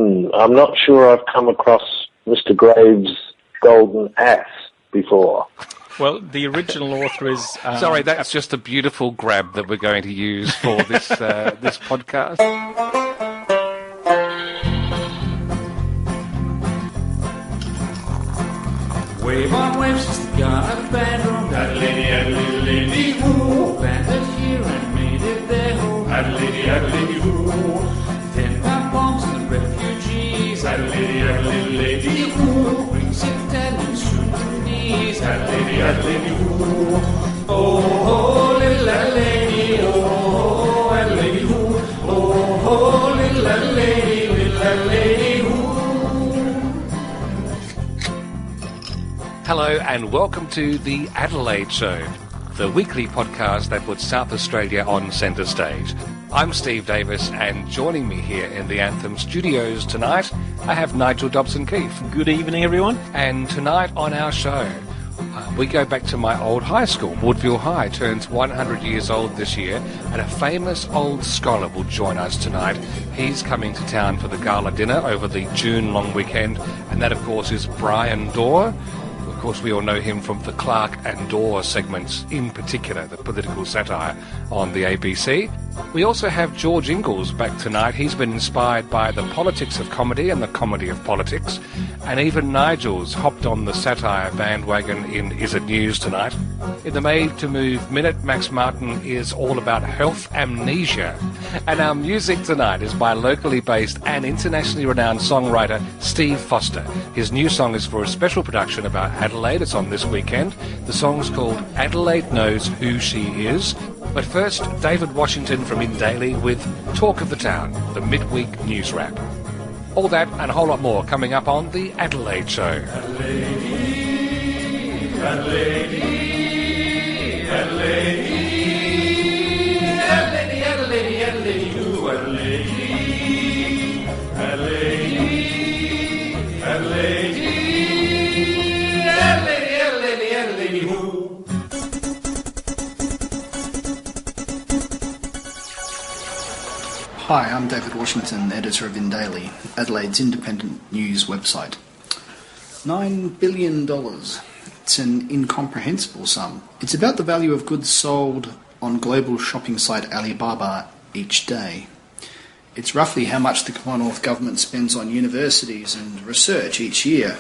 I'm not sure I've come across Mr. Graves' golden ass before. Well, the original author is... Sorry, that's just a beautiful grab that we're going to use for this this podcast. Wave on waves, just got a band room. Adelaide, who landed here and made it their home. Adelaide, who 10-pound bombs to the refugees. Adelaide, who brings Italians soon to knees. Adelaide, who oh, little Adelaide, oh, Adelaide, who oh, little Adelaide, who. Hello and welcome to the Adelaide Show, the weekly podcast that puts South Australia on centre stage. I'm Steve Davis, and joining me here in the Anthem studios tonight, I have Nigel Dobson-Keefe. Good evening, everyone. And tonight on our show, we go back to my old high school. Woodville High turns 100 years old this year, and a famous old scholar will join us tonight. He's coming to town for the gala dinner over the June long weekend, and that, of course, is Bryan Dawe. Of course, we all know him from the Clarke And Dawe segments, in particular, the political satire on the ABC. We also have George Inglis back tonight. He's been inspired by the politics of comedy and the comedy of politics. And even Nigel's hopped on the satire bandwagon in Is It News tonight. In the Made to Move Minute, Max Martin is all about health amnesia. And our music tonight is by locally based and internationally renowned songwriter Steve Foster. His new song is for a special production about Adelaide. It's on this weekend. The song's called Adelaide Knows Who She Is. But first, David Washington from Indaly with Talk of the Town, the midweek news wrap. All that and a whole lot more coming up on the Adelaide Show. Adelaide, Adelaide, Adelaide, Adelaide, Adelaide, Adelaide, you Adelaide, Adelaide, Adelaide, Adelaide, Adelaide, Adelaide, who. Hi, I'm David Washington, editor of Indaly, Adelaide's independent news website. $9 billion. It's an incomprehensible sum. It's about the value of goods sold on global shopping site Alibaba each day. It's roughly how much the Commonwealth Government spends on universities and research each year.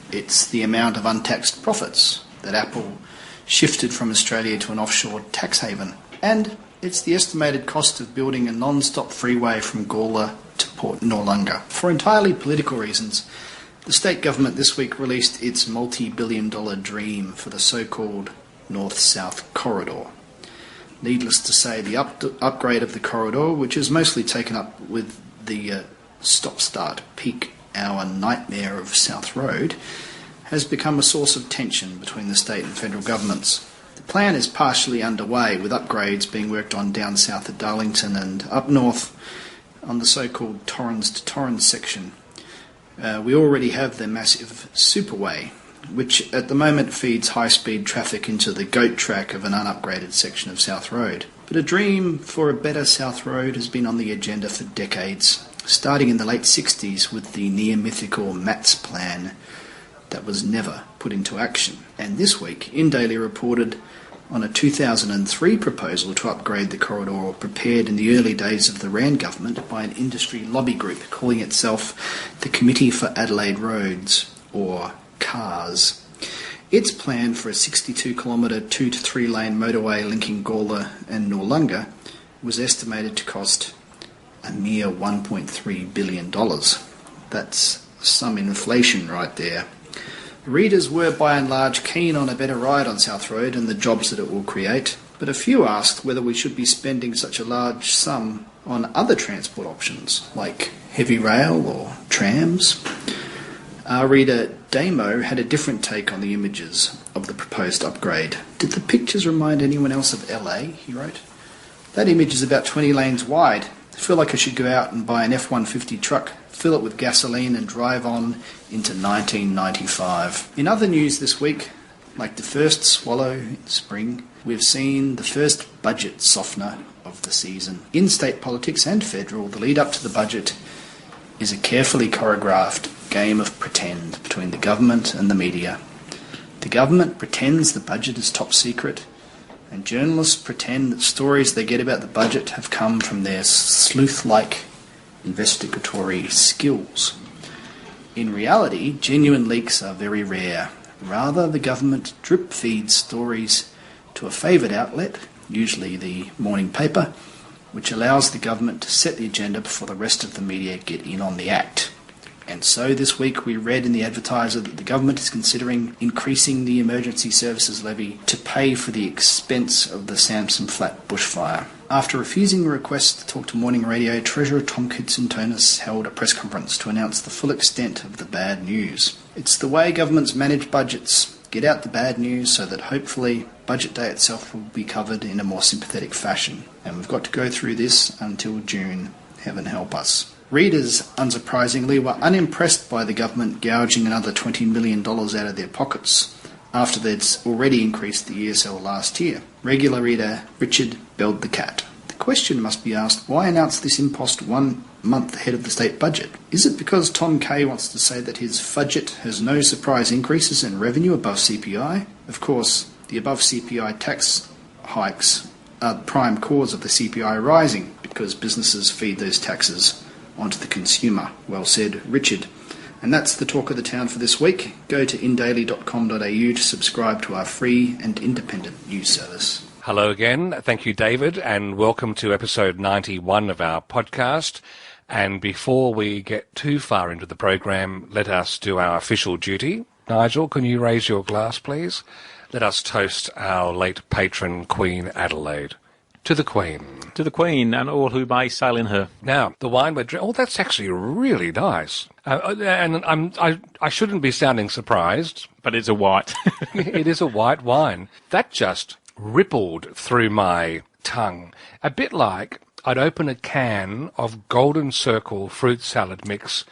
It's the amount of untaxed profits that Apple shifted from Australia to an offshore tax haven. And it's the estimated cost of building a non-stop freeway from Gala to Port Noarlunga. For entirely political reasons, the state government this week released its multi-billion-dollar dream for the so-called North-South Corridor. Needless to say, the upgrade of the corridor, which is mostly taken up with the stop-start peak hour nightmare of South Road, has become a source of tension between the state and federal governments. The plan is partially underway, with upgrades being worked on down south at Darlington and up north on the so-called Torrens to Torrens section. We already have the massive Superway, which at the moment feeds high-speed traffic into the goat track of an unupgraded section of South Road. But a dream for a better South Road has been on the agenda for decades, starting in the late 60s with the near-mythical MATS plan that was never put into action. And this week, Indaly reported on a 2003 proposal to upgrade the corridor prepared in the early days of the Rand government by an industry lobby group calling itself the Committee for Adelaide Roads, or CARS. Its plan for a 62-kilometre 2 to 3 lane motorway linking Gala and Noarlunga was estimated to cost a mere $1.3 billion. That's some inflation right there. Readers were by and large keen on a better ride on South Road and the jobs that it will create, but a few asked whether we should be spending such a large sum on other transport options, like heavy rail or trams. Our reader Damo had a different take on the images of the proposed upgrade. Did the pictures remind anyone else of LA, he wrote. That image is about 20 lanes wide. I feel like I should go out and buy an F-150 truck, fill it with gasoline and drive on into 1995. In other news this week, like the first swallow in spring, we've seen the first budget softener of the season. In state politics and federal, the lead up to the budget is a carefully choreographed game of pretend between the government and the media. The government pretends the budget is top secret, and journalists pretend that stories they get about the budget have come from their sleuth-like investigatory skills. In reality, genuine leaks are very rare. Rather, the government drip feeds stories to a favoured outlet, usually the morning paper, which allows the government to set the agenda before the rest of the media get in on the act. And so this week we read in the Advertiser that the government is considering increasing the emergency services levy to pay for the expense of the Samson Flat bushfire. After refusing a request to talk to morning radio, Treasurer Tom Kitson-Tonis held a press conference to announce the full extent of the bad news. It's the way governments manage budgets. Get out the bad news so that hopefully budget day itself will be covered in a more sympathetic fashion. And we've got to go through this until June. Heaven help us. Readers, unsurprisingly, were unimpressed by the government gouging another $20 million out of their pockets after they'd already increased the ESL last year. Regular reader Richard belled the cat. The question must be asked, why announce this impost 1 month ahead of the state budget? Is it because Tom Kay wants to say that his fudget has no surprise increases in revenue above CPI? Of course, the above CPI tax hikes are the prime cause of the CPI rising, because businesses feed those taxes onto the consumer. Well said, Richard. And that's the talk of the town for this week. Go to indaily.com.au to subscribe to our free and independent news service. Hello again. Thank you, David, and welcome to episode 91 of our podcast. And before we get too far into the program, let us do our official duty. Nigel, can you raise your glass, please? Let us toast our late patron, Queen Adelaide. To the Queen. To the Queen and all who may sail in her. Now, the wine we're drinking... Oh, that's actually really nice. And I shouldn't be sounding surprised. But it's a white. It is a white wine. That just rippled through my tongue. A bit like I'd open a can of Golden Circle fruit salad mix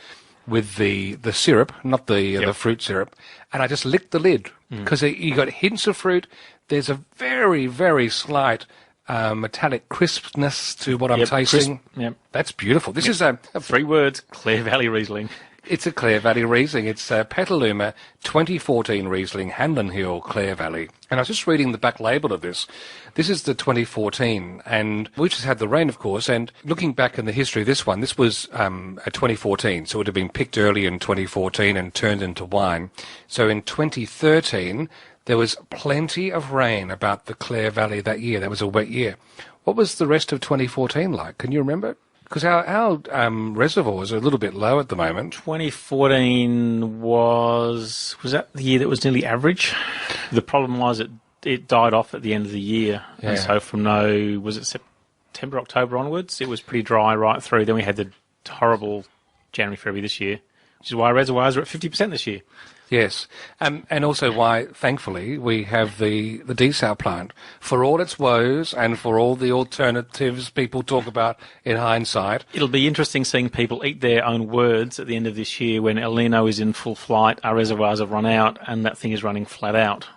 with the syrup, not the fruit syrup, and I just licked the lid because you got hints of fruit. There's a very, very slight metallic crispness to what I'm tasting. Yep. That's beautiful. This is a 3 words, Clare Valley Riesling. It's a Clare Valley Riesling. It's a Petaluma 2014 Riesling, Hanlon Hill, Clare Valley. And I was just reading the back label of this. This is the 2014, and we just had the rain, of course, and looking back in the history of this one, this was a 2014, so it would have been picked early in 2014 and turned into wine. So in 2013, there was plenty of rain about the Clare Valley that year. That was a wet year. What was the rest of 2014 like? Can you remember? Because our reservoirs are a little bit low at the moment. 2014 was that the year that was nearly average? The problem was it died off at the end of the year. Yeah. And so from September, October onwards, it was pretty dry right through. Then we had the horrible January, February this year, which is why our reservoirs are at 50% this year. Yes, and also why, thankfully, we have the desal plant. For all its woes and for all the alternatives people talk about in hindsight. It'll be interesting seeing people eat their own words at the end of this year when El Nino is in full flight, our reservoirs have run out, and that thing is running flat out,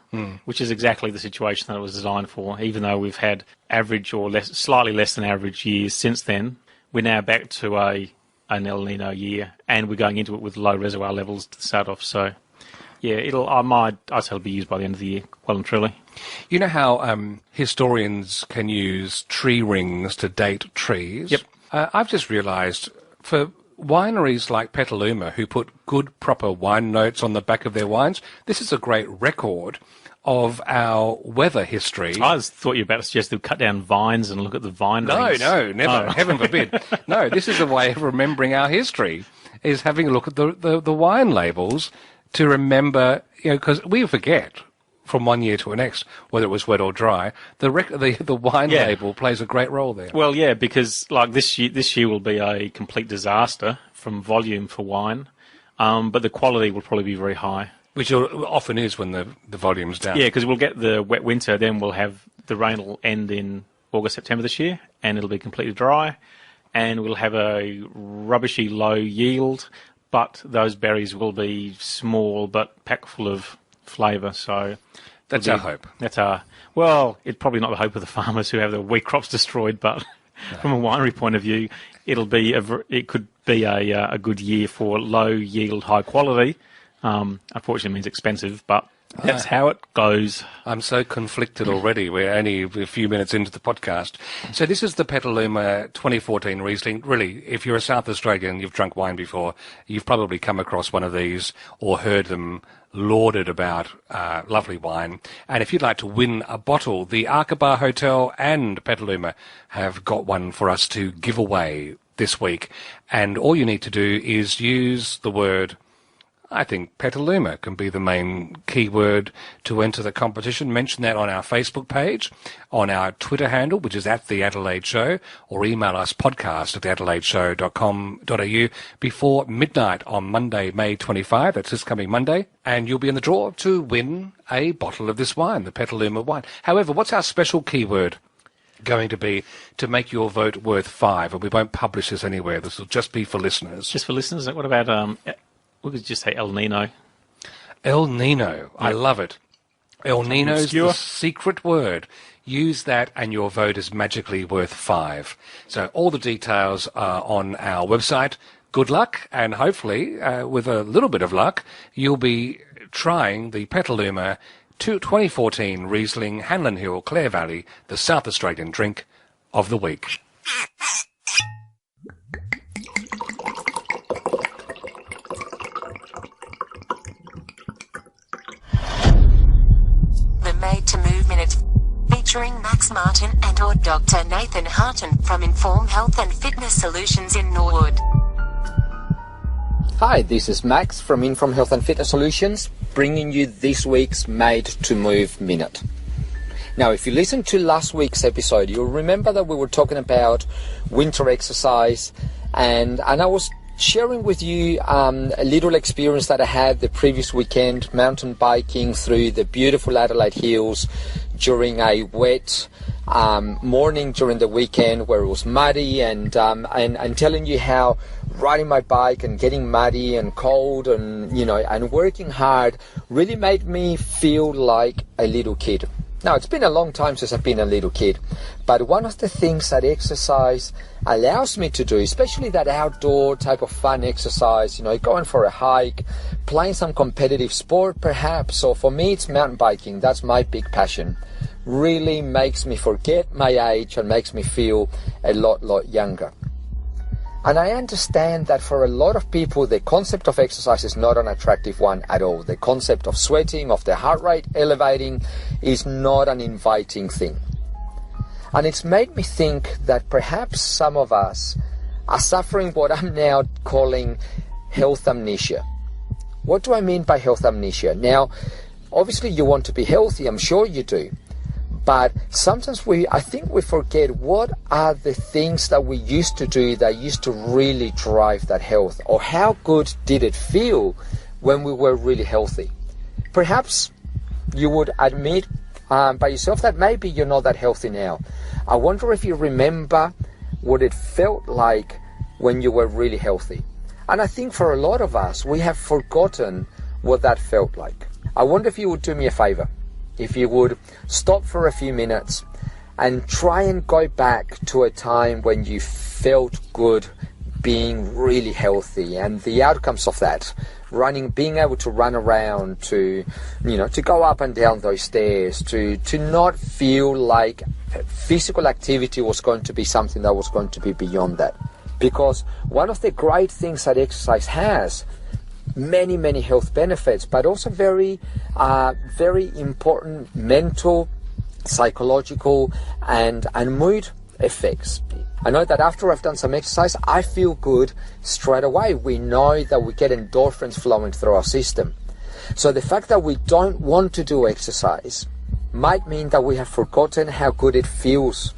which is exactly the situation that it was designed for. Even though we've had average or slightly less than average years since then, we're now back to an El Nino year, and we're going into it with low reservoir levels to start off, so... Yeah, I'd say it'll be used by the end of the year, well and truly. You know how historians can use tree rings to date trees? Yep. I've just realised for wineries like Petaluma, who put good, proper wine notes on the back of their wines, this is a great record of our weather history. I thought you were about to suggest they'd cut down vines and look at the vine rings. No, never. Oh. Heaven forbid. No, this is a way of remembering our history, is having a look at the wine labels to remember, because we forget from one year to the next whether it was wet or dry. The wine label plays a great role there. Well, yeah, because like this year will be a complete disaster from volume for wine, but the quality will probably be very high. Which often is when the volume's down. Yeah, because we'll get the wet winter, then we'll have the rain will end in August, September this year, and it'll be completely dry, and we'll have a rubbishy low yield. But those berries will be small but packed full of flavour, so... That's our hope. Well, it's probably not the hope of the farmers who have their wheat crops destroyed, but from a winery point of view, it could be a good year for low yield, high quality. Unfortunately, it means expensive, but that's how it goes. I'm so conflicted already. We're only a few minutes into the podcast. So this is the Petaluma 2014 Riesling. Really, if you're a South Australian, you've drunk wine before, you've probably come across one of these or heard them lauded about. Lovely wine. And if you'd like to win a bottle, the Arkabar Hotel and Petaluma have got one for us to give away this week. And all you need to do is use the word, I think Petaluma can be the main keyword to enter the competition. Mention that on our Facebook page, on our Twitter handle, which is @The Adelaide Show, or email us podcast@adelaideShow.com.au before midnight on Monday, May 25. That's this coming Monday. And you'll be in the draw to win a bottle of this wine, the Petaluma wine. However, what's our special keyword going to be to make your vote worth 5? And we won't publish this anywhere. This will just be for listeners. Just for listeners? What about... we could just say El Nino. El Nino. I love it. El Nino's the secret word. Use that and your vote is magically worth 5. So all the details are on our website. Good luck, and hopefully, with a little bit of luck, you'll be trying the Petaluma 2014 Riesling Hanlon Hill Clare Valley, the South Australian drink of the week. Made to Move Minute, featuring Max Martin and or Dr. Nathan Harton from Inform Health and Fitness Solutions in Norwood. Hi, this is Max from Inform Health and Fitness Solutions, bringing you this week's Made to Move Minute. Now, if you listened to last week's episode, you'll remember that we were talking about winter exercise, and I was sharing with you a little experience that I had the previous weekend, mountain biking through the beautiful Adelaide Hills during a wet morning during the weekend where it was muddy, and telling you how riding my bike and getting muddy and cold and and working hard really made me feel like a little kid. Now, it's been a long time since I've been a little kid, but one of the things that exercise allows me to do, especially that outdoor type of fun exercise, going for a hike, playing some competitive sport perhaps, or for me it's mountain biking, that's my big passion, really makes me forget my age and makes me feel a lot younger. And I understand that for a lot of people, the concept of exercise is not an attractive one at all. The concept of sweating, of the heart rate elevating, is not an inviting thing. And it's made me think that perhaps some of us are suffering what I'm now calling health amnesia. What do I mean by health amnesia? Now, obviously you want to be healthy, I'm sure you do. But sometimes I think we forget what are the things that we used to do that used to really drive that health, or how good did it feel when we were really healthy. Perhaps you would admit by yourself that maybe you're not that healthy now. I wonder if you remember what it felt like when you were really healthy. And I think for a lot of us, we have forgotten what that felt like. I wonder if you would do me a favor. If you would stop for a few minutes and try and go back to a time when you felt good being really healthy, and the outcomes of that, being able to run around, to go up and down those stairs, to not feel like physical activity was going to be something that was going to be beyond that. Because one of the great things that exercise has, many health benefits, but also very important mental, psychological and mood effects. I know that after I've done some exercise, I feel good straight away. We know that we get endorphins flowing through our system. So the fact that we don't want to do exercise might mean that we have forgotten how good it feels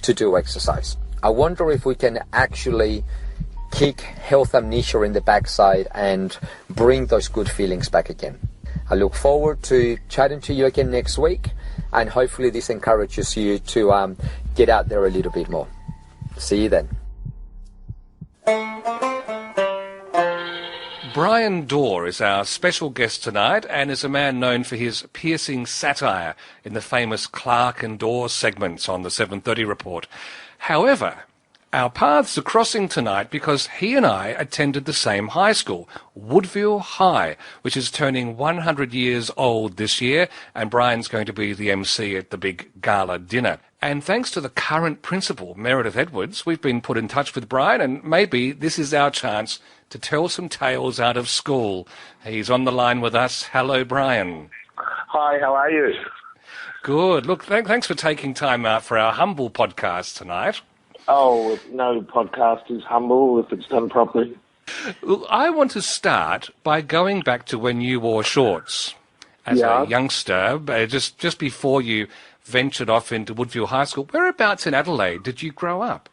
to do exercise. I wonder if we can actually kick health amnesia in the backside and bring those good feelings back again. I look forward to chatting to you again next week, and hopefully this encourages you to get out there a little bit more. See you then. Bryan Dawe is our special guest tonight, and is a man known for his piercing satire in the famous Clarke And Dawe segments on the 7:30 report. However, our paths are crossing tonight because he and I attended the same high school, Woodville High, which is turning 100 years old this year, and Bryan's going to be the MC at the big gala dinner. And thanks to the current principal, Meredith Edwards, we've been put in touch with Bryan, and maybe this is our chance to tell some tales out of school. He's on the line with us. Hello, Bryan. Hi, how are you? Good. Look, thanks for taking time out for our humble podcast tonight. Oh, no podcast is humble if it's done properly. Well, I want to start by going back to when you wore shorts as a youngster, just before you ventured off into Woodville High School. Whereabouts in Adelaide did you grow up?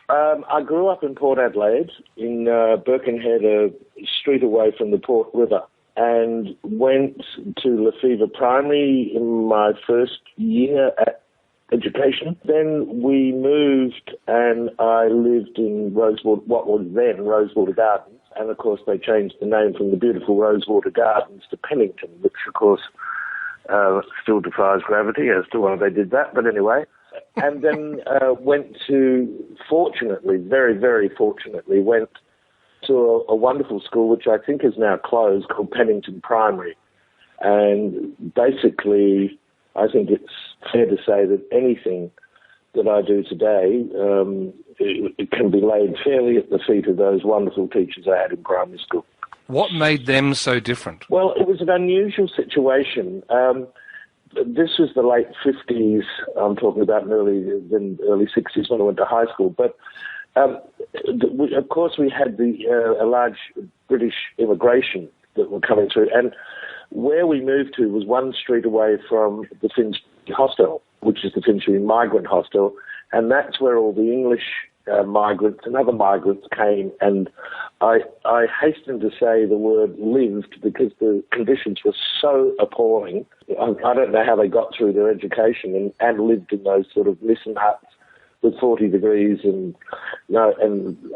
I grew up in Port Adelaide, in Birkenhead, a street away from the Port River, and went to Lefevre Primary in my first year at education. Then we moved and I lived in Rosewater, what was then Rosewater Gardens, and of course they changed the name from the beautiful Rosewater Gardens to Pennington, which of course still defies gravity as to why they did that, but anyway. And then went to, fortunately, very, very fortunately, went to a wonderful school which I think is now closed, called Pennington Primary. And basically, I think it's fair to say that anything that I do today, it can be laid fairly at the feet of those wonderful teachers I had in primary school. What made them so different? Well, it was an unusual situation. This was the late 50s, I'm talking about early 60s when I went to high school. But, of course, we had a large British immigration that were coming through. And where we moved to was one street away from the Finchley Hostel, which is the Finchley Migrant Hostel. And that's where all the English migrants and other migrants came. And I hasten to say the word lived because the conditions were so appalling. I don't know how they got through their education and lived in those sort of nissen huts with 40 degrees and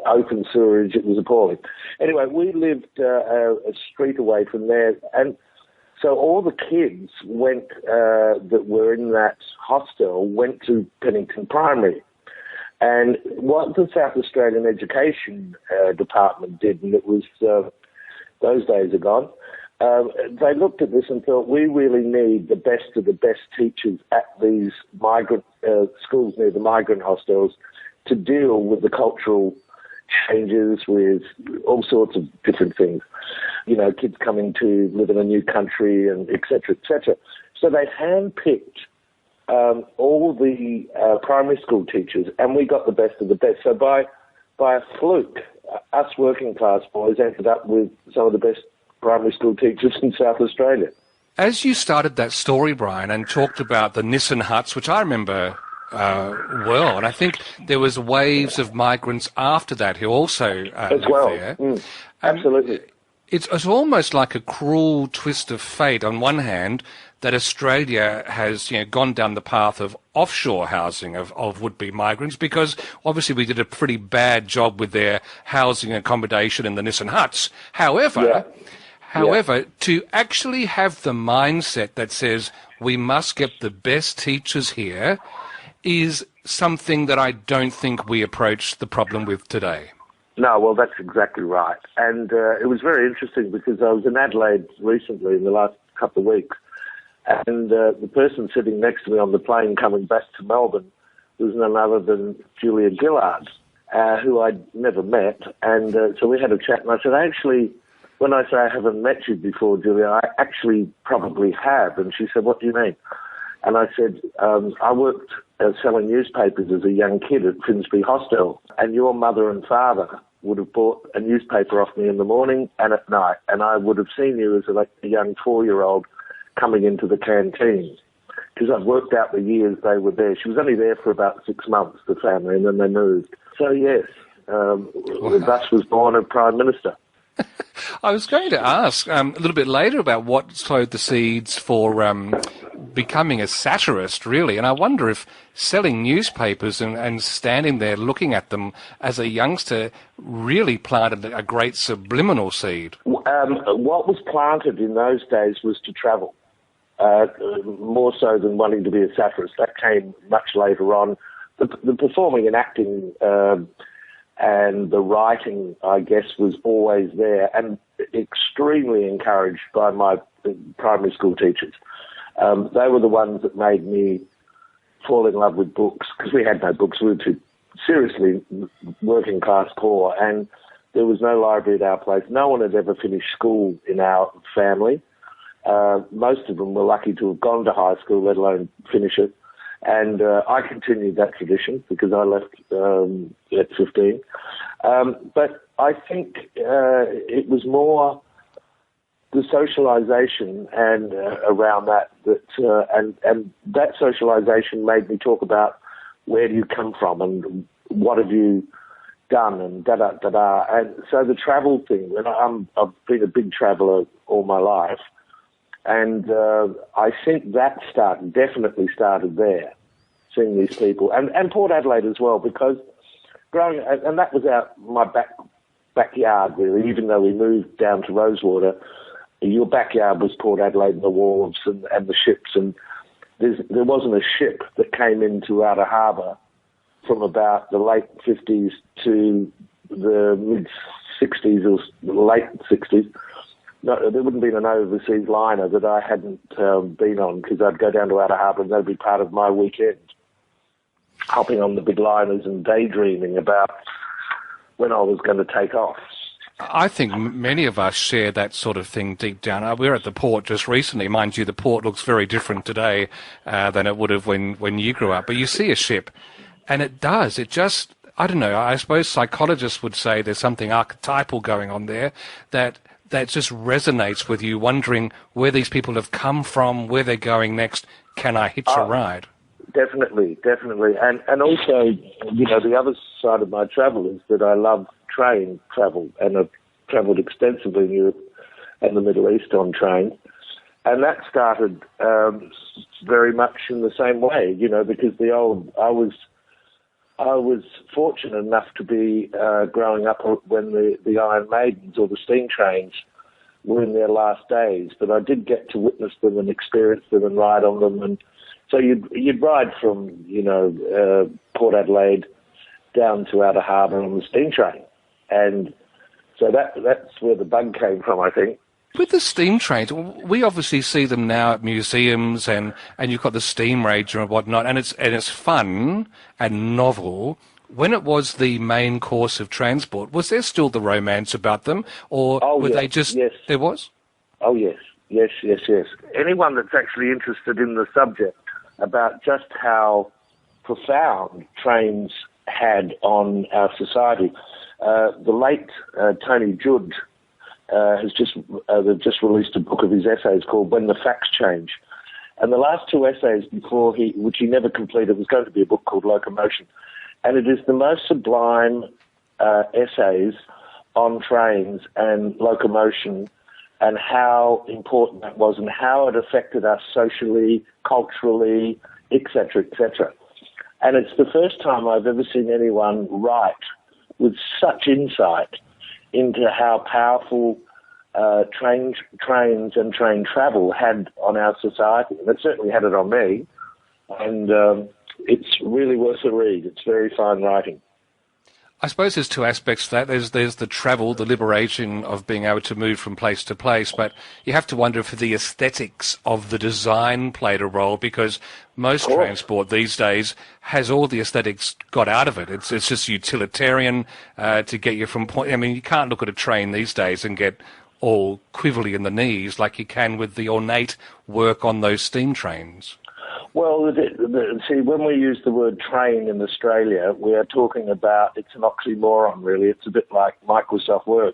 open sewerage. It was appalling. Anyway, we lived a street away from there, and so all the kids went that were in that hostel went to Pennington Primary. And what the South Australian Education Department did, and it was, those days are gone, they looked at this and thought, we really need the best of the best teachers at these migrant schools near the migrant hostels to deal with the cultural changes, with all sorts of different things. You know, kids coming to live in a new country and et cetera, et cetera. So they handpicked all the primary school teachers, and we got the best of the best. So by a fluke, us working class boys ended up with some of the best primary school teachers in South Australia. As you started that story, Bryan, and talked about the nissen huts, which I remember well, and I think there was waves of migrants after that who also lived there. Absolutely. It's almost like a cruel twist of fate, on one hand, that Australia has gone down the path of offshore housing of would-be migrants, because obviously we did a pretty bad job with their housing and accommodation in the nissen huts. However, to actually have the mindset that says we must get the best teachers here is something that I don't think we approach the problem with today. No, well, that's exactly right. And it was very interesting because I was in Adelaide recently in the last couple of weeks, and the person sitting next to me on the plane coming back to Melbourne was none other than Julia Gillard, who I'd never met. And so we had a chat, and I said, actually, when I say I haven't met you before, Julia, I actually probably have. And she said, what do you mean? And I said, I worked selling newspapers as a young kid at Finsbury Hostel, and your mother and father would have bought a newspaper off me in the morning and at night, and I would have seen you as a young 4-year-old coming into the canteen, because I've worked out the years they were there. She was only there for about 6 months, the family, and then they moved. So, yes, thus was born a Prime Minister. I was going to ask a little bit later about what sowed the seeds for becoming a satirist, really, and I wonder if selling newspapers and standing there looking at them as a youngster really planted a great subliminal seed. What was planted in those days was to travel, more so than wanting to be a satirist. That came much later on the performing and acting and the writing, I guess, was always there, and extremely encouraged by my primary school teachers. They were the ones that made me fall in love with books, because we had no books. We were too seriously working class poor, and there was no library at our place. No one had ever finished school in our family. Most of them were lucky to have gone to high school, let alone finish it. And I continued that tradition because I left at 15. But I think it was more the socialization and around that and that socialization made me talk about where do you come from and what have you done and da-da-da-da. And so the travel thing, and I've been a big traveller all my life, and I think that definitely started there, seeing these people. And Port Adelaide as well, because growing, and that was my backyard really, even though we moved down to Rosewater, your backyard was Port Adelaide and the wharves and the ships, and there wasn't a ship that came into Outer Harbour from about the late 50s to the mid-60s or late 60s. No, there wouldn't have been an overseas liner that I hadn't been on, because I'd go down to Outer Harbour and that'd be part of my weekend, hopping on the big liners and daydreaming about when I was going to take off. I think many of us share that sort of thing deep down. We were at the port just recently. Mind you, the port looks very different today than it would have when you grew up. But you see a ship, and it does. It just, I don't know, I suppose psychologists would say there's something archetypal going on there that just resonates with you, wondering where these people have come from, where they're going next. Can I hitch a ride? Definitely. And also, the other side of my travel is that I love train travel, and I've travelled extensively in Europe and the Middle East on trains. And that started very much in the same way, because I was fortunate enough to be growing up when the Iron Maidens or the steam trains were in their last days, but I did get to witness them and experience them and ride on them. And so you'd ride from, Port Adelaide down to Outer Harbour on the steam train. And so that's where the bug came from, I think. With the steam trains, we obviously see them now at museums, and you've got the steam ranger and whatnot, and it's fun and novel. When it was the main course of transport, was there still the romance about them, or were they just... Yes. There was? Oh, yes. Yes. Anyone that's actually interested in the subject about just how profound trains had on our society. The late Tony Judd has they've just released a book of his essays called When the Facts Change. And the last two essays before which he never completed, was going to be a book called Locomotion. And it is the most sublime essays on trains and locomotion and how important that was and how it affected us socially, culturally, etc., etc. And it's the first time I've ever seen anyone write with such insight into how powerful trains and train travel had on our society. And it certainly had it on me. And it's really worth a read. It's very fine writing. I suppose there's two aspects to that. There's the travel, the liberation of being able to move from place to place, but you have to wonder if the aesthetics of the design played a role, because most transport these days has all the aesthetics got out of it. It's just utilitarian to get you from point... I mean, you can't look at a train these days and get all quiverly in the knees like you can with the ornate work on those steam trains. Well, see, when we use the word train in Australia, we are talking about, it's an oxymoron, really. It's a bit like Microsoft Word.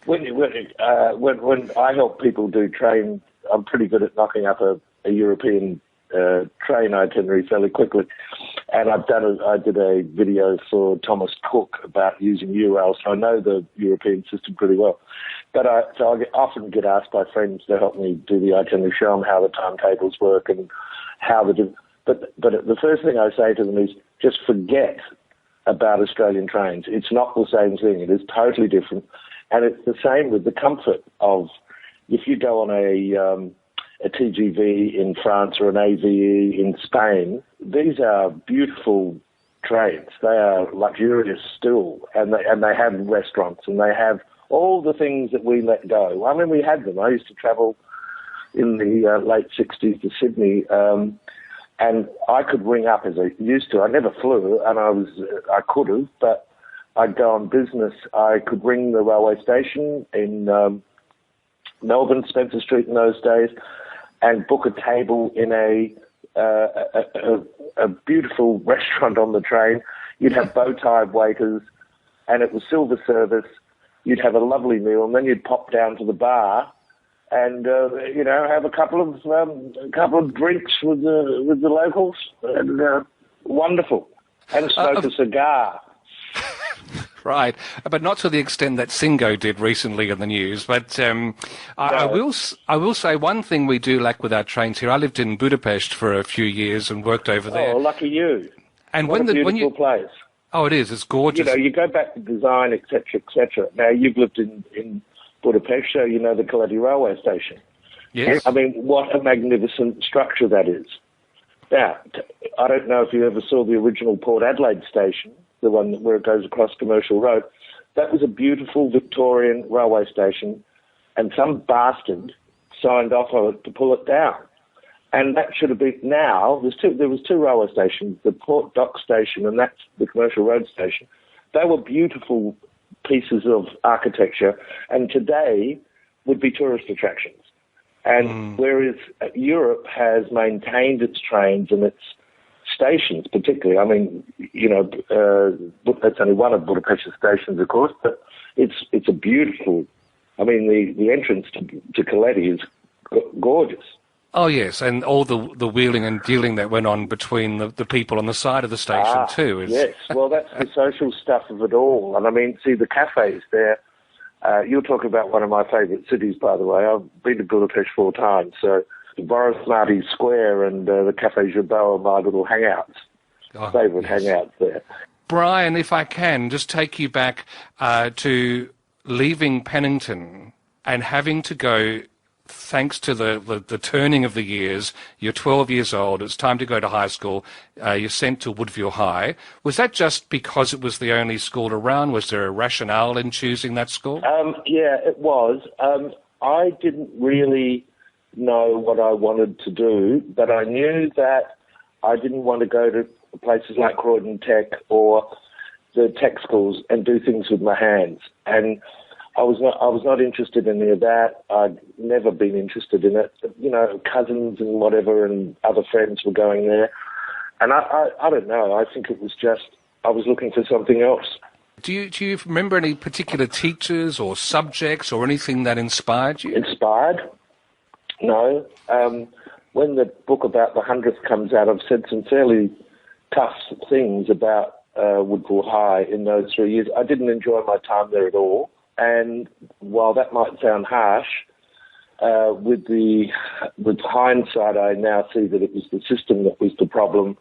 When I help people do train, I'm pretty good at knocking up a European train itinerary fairly quickly. And I did a video for Thomas Cook about using Eurail, so I know the European system pretty well. But I often get asked by friends to help me do the itinerary, show them how the timetables work and how But the first thing I say to them is just forget about Australian trains. It's not the same thing. It is totally different. And it's the same with the comfort of, if you go on a TGV in France or an AVE in Spain. These are beautiful trains. They are luxurious still, and they have restaurants, and they have all the things that we let go. I mean, we had them. I used to travel in the late 60s to Sydney, and I could ring up as I used to. I never flew, and I could have, but I'd go on business. I could ring the railway station in Melbourne, Spencer Street in those days, and book a table in a beautiful restaurant on the train. You'd have bow-tied waiters, and it was silver service. You'd have a lovely meal, and then you'd pop down to the bar and have a couple of drinks with the locals, and wonderful, and smoke a cigar. Right, but not to the extent that Singo did recently in the news. But I will say one thing we do lack with our trains here. I lived in Budapest for a few years and worked over there. Oh, lucky you! And what a beautiful place. Oh, it is. It's gorgeous. You go back to design, etc., etc. Now you've lived in Budapest, so you know the Kaledi railway station. Yes. I mean, what a magnificent structure that is. Now, I don't know if you ever saw the original Port Adelaide station, the one where it goes across Commercial Road. That was a beautiful Victorian railway station, and some bastard signed off on it to pull it down. And that should have been now. There was two railway stations, the Port Dock station and that's the Commercial Road station. They were beautiful pieces of architecture, and today would be tourist attractions. And whereas Europe has maintained its trains and its stations, particularly, I mean, that's only one of Budapest's stations, of course, but it's a beautiful. I mean, the entrance to Kaledi is gorgeous. Oh yes, and all the wheeling and dealing that went on between the people on the side of the station too. Yes, well, that's the social stuff of it all. And I mean, see the cafes there. You're talking about one of my favourite cities, by the way. I've been to Budapest 4 times, so the Boris Marty Square and the Café Jabot are my little hangouts, favourite hangouts there. Bryan, if I can, just take you back to leaving Pennington and having to go, thanks to the turning of the years, you're 12 years old, it's time to go to high school, you're sent to Woodville High. Was that just because it was the only school around? Was there a rationale in choosing that school? Yeah, it was. I didn't really know what I wanted to do, but I knew that I didn't want to go to places like Croydon Tech or the tech schools and do things with my hands. And I was not interested in any of that. I'd never been interested in it. You know, cousins and whatever and other friends were going there. And I don't know. I think it was just I was looking for something else. Do you remember any particular teachers or subjects or anything that inspired you? Inspired? No. When the book about the 100th comes out, I've said some fairly tough things about Woodville High in those 3 years. I didn't enjoy my time there at all. And while that might sound harsh, with hindsight, I now see that it was the system that was the problem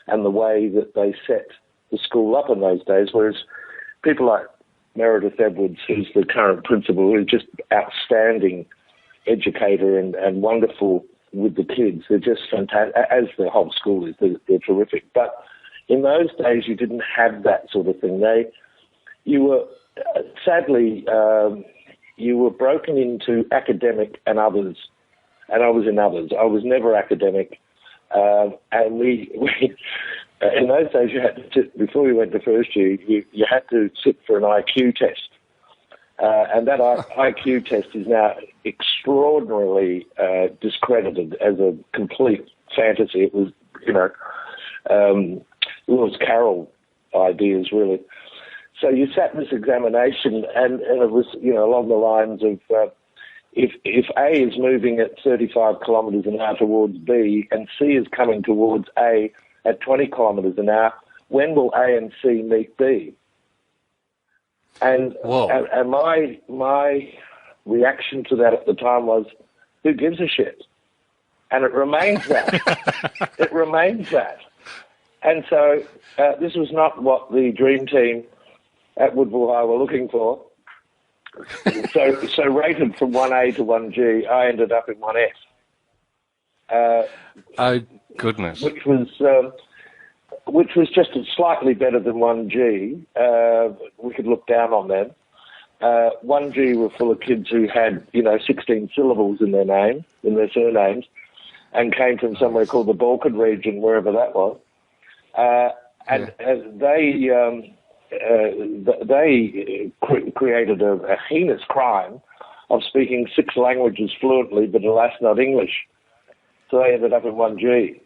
and the way that they set the school up in those days, whereas people like Meredith Edwards, who's the current principal, who's just outstanding educator and wonderful with the kids. They're just fantastic, as the whole school is. They're terrific. But in those days, you didn't have that sort of thing. You were... Sadly, you were broken into academic and others, and I was in others. I was never academic, and we in those days you had to sit, before you went to first year, you had to sit for an IQ test, and that IQ test is now extraordinarily discredited as a complete fantasy. It was, Lewis Carroll ideas, really. So you sat in this examination, and it was, along the lines of if A is moving at 35 kilometres an hour towards B, and C is coming towards A at 20 kilometres an hour, when will A and C meet B? And my reaction to that at the time was, who gives a shit? And it remains that. It remains that. And so this was not what the dream team at Woodville High were looking for. So rated from 1A to 1G, I ended up in 1F. Oh, goodness. Which was just slightly better than 1G. We could look down on them. 1G were full of kids who had, 16 syllables in their name, in their surnames, and came from somewhere called the Balkan region, wherever that was. They created a heinous crime of speaking 6 languages fluently, but alas, not English. So they ended up in 1G.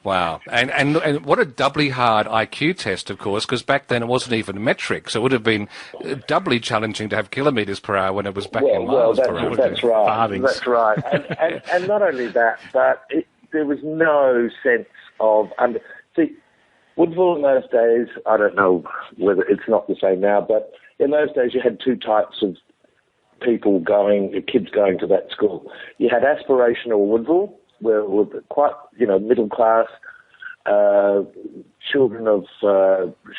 Wow. And what a doubly hard IQ test, of course, because back then it wasn't even metric, so it would have been doubly challenging to have kilometres per hour when it was back in miles per hour. That's right. That's right. And not only that, but there was no sense of... see, Woodville in those days, I don't know whether it's not the same now, but in those days you had 2 types of kids going to that school. You had aspirational Woodville, where were quite, middle class children of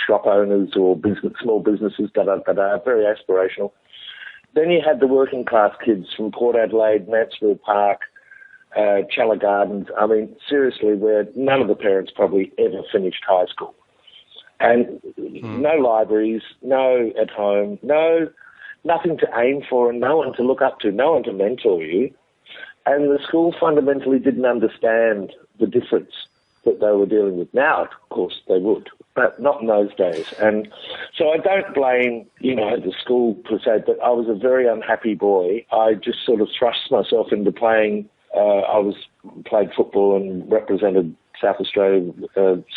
shop owners or small businesses that are very aspirational. Then you had the working class kids from Port Adelaide, Mansfield Park, Challa Gardens. I mean, seriously, where none of the parents probably ever finished high school. And no libraries, no at home, nothing to aim for and no one to look up to, no one to mentor you. And the school fundamentally didn't understand the difference that they were dealing with. Now, of course, they would, but not in those days. And so I don't blame, the school per se, but I was a very unhappy boy. I just sort of thrust myself into playing. Played football and represented South Australia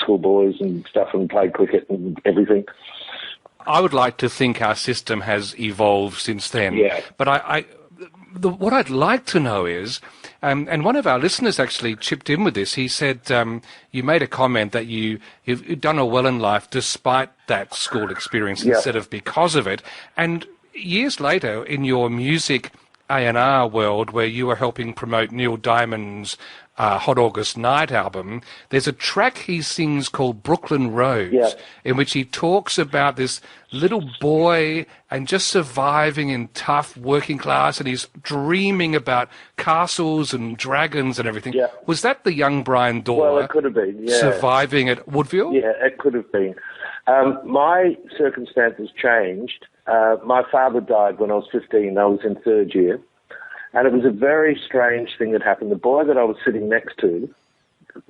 schoolboys and stuff and played cricket and everything. I would like to think our system has evolved since then. Yeah. But what I'd like to know is, and one of our listeners actually chipped in with this, he said you made a comment that you've done well in life despite that school experience instead of because of it. And years later, in your music A&R world, where you were helping promote Neil Diamond's Hot August Night album, there's a track he sings called Brooklyn Roads, in which he talks about this little boy and just surviving in tough working class, and he's dreaming about castles and dragons and everything. Yeah. Was that the young Bryan Dawe? Well, it could have been, surviving at Woodville? Yeah, it could have been. My circumstances changed. My father died when I was 15. I was in 3rd year. And it was a very strange thing that happened. The boy that I was sitting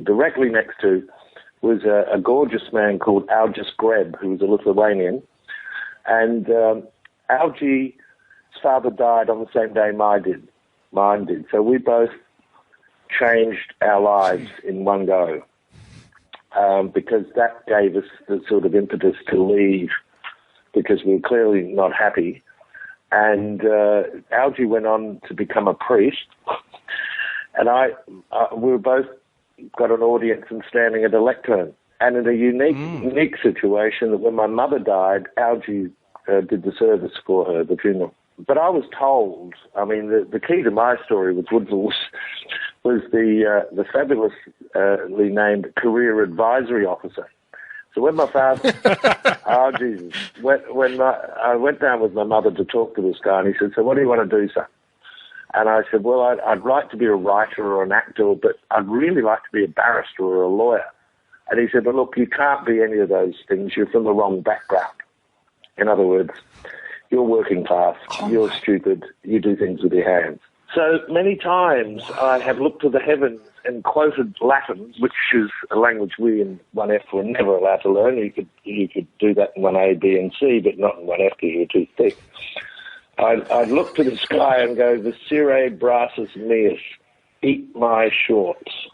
directly next to, was a gorgeous man called Algis Greb, who was a Lithuanian. And Algie's father died on the same day mine did. So we both changed our lives in one go, because that gave us the sort of impetus to leave, because we were clearly not happy. And Algie went on to become a priest, and we were both got an audience and standing at a lectern. And in a unique situation, that when my mother died, Algie did the service for her, the funeral. But I was told, I mean, the key to my story with Woodville was the fabulously named career advisory officer. So when my father, I went down with my mother to talk to this guy, and he said, "So what do you want to do, son?" And I said, "Well, I'd like to be a writer or an actor, but I'd really like to be a barrister or a lawyer." And he said, "Well, look, you can't be any of those things. You're from the wrong background. In other words, you're working class, you're stupid, you do things with your hands." So many times I have looked to the heavens and quoted Latin, which is a language we in 1F were never allowed to learn. You could do that in 1A, B, and C, but not in 1F because you're too thick. I'd look to the sky and go, "Viscere brassus meus, eat my shorts."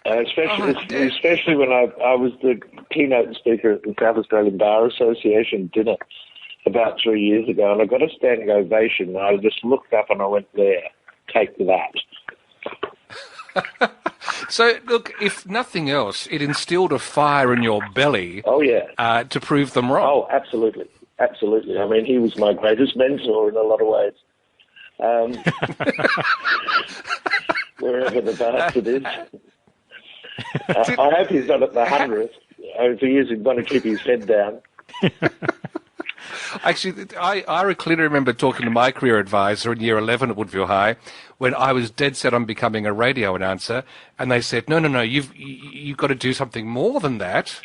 Especially when I was the keynote speaker at the South Australian Bar Association dinner about 3 years ago, and I got a standing ovation. I just looked up and I went, "There, take that." So, look, if nothing else, it instilled a fire in your belly. Oh, yeah. To prove them wrong. Oh, absolutely. Absolutely. I mean, he was my greatest mentor in a lot of ways. Wherever the bastard is. I hope he's not at the 100th. If he is, he'd want to keep his head down. Actually, I clearly remember talking to my career advisor in year 11 at Woodville High when I was dead set on becoming a radio announcer, and they said, no, you've got to do something more than that.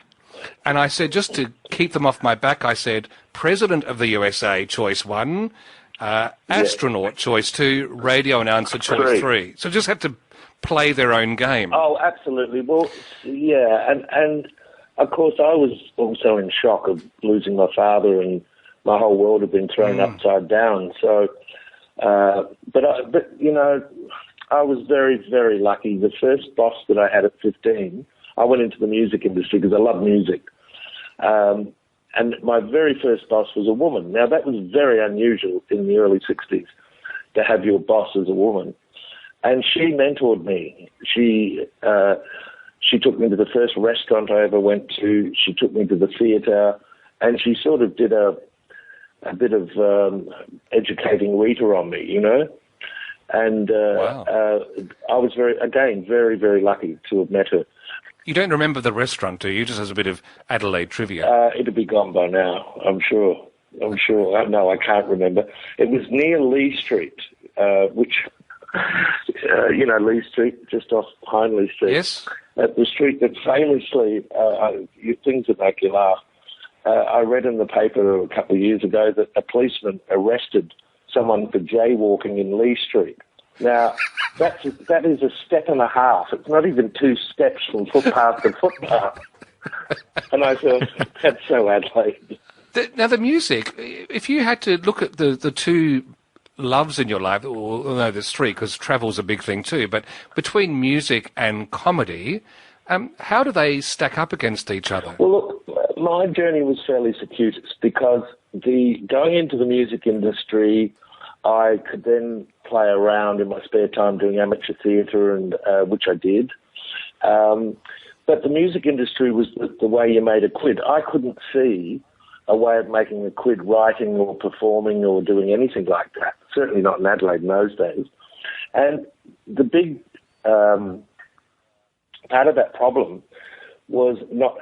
And I said, just to keep them off my back, I said, President of the USA, choice 1, astronaut, choice 2, radio announcer, choice 3. So just had to play their own game. Oh, absolutely. Well, yeah, and of course I was also in shock of losing my father, and my whole world had been thrown upside down. So, but you know, I was very, very lucky. The first boss that I had at 15, I went into the music industry because I love music. And my very first boss was a woman. Now, that was very unusual in the early 60s to have your boss as a woman. And she mentored me. She took me to the first restaurant I ever went to. She took me to the theatre. And she sort of did a bit of educating Rita on me, you know. And Wow. I was very, very lucky to have met her. You don't remember the restaurant, do you? Just as a bit of Adelaide trivia. It'll be gone by now, I'm sure. No, I can't remember. It was near Lee Street, which, you know, Lee Street, just off Hindley Street. Yes. The street that famously, things that make you laugh. I read in the paper a couple of years ago that a policeman arrested someone for jaywalking in Lee Street. Now, that is a step and a half. It's not even 2 steps from footpath to footpath. And I thought, that's so Adelaide. Now, the music, if you had to look at the two loves in your life, or no, there's 3, because travel's a big thing too, but between music and comedy, how do they stack up against each other? Well, look, my journey was fairly circuitous because going into the music industry, I could then play around in my spare time doing amateur theatre, and which I did. But the music industry was the way you made a quid. I couldn't see a way of making a quid writing or performing or doing anything like that, certainly not in Adelaide in those days. And the big part of that problem was not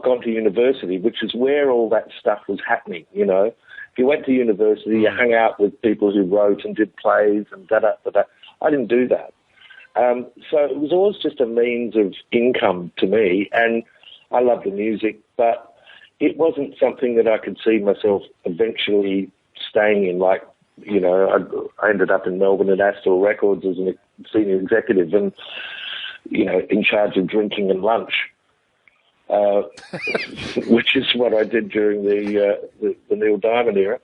gone to university, which is where all that stuff was happening, you know. If you went to university, you hung out with people who wrote and did plays and da-da-da-da. I didn't do that. So it was always just a means of income to me, and I loved the music, but it wasn't something that I could see myself eventually staying in. Like, you know, I ended up in Melbourne at Astor Records as a senior executive and, you know, in charge of drinking and lunch. Which is what I did during the Neil Diamond era.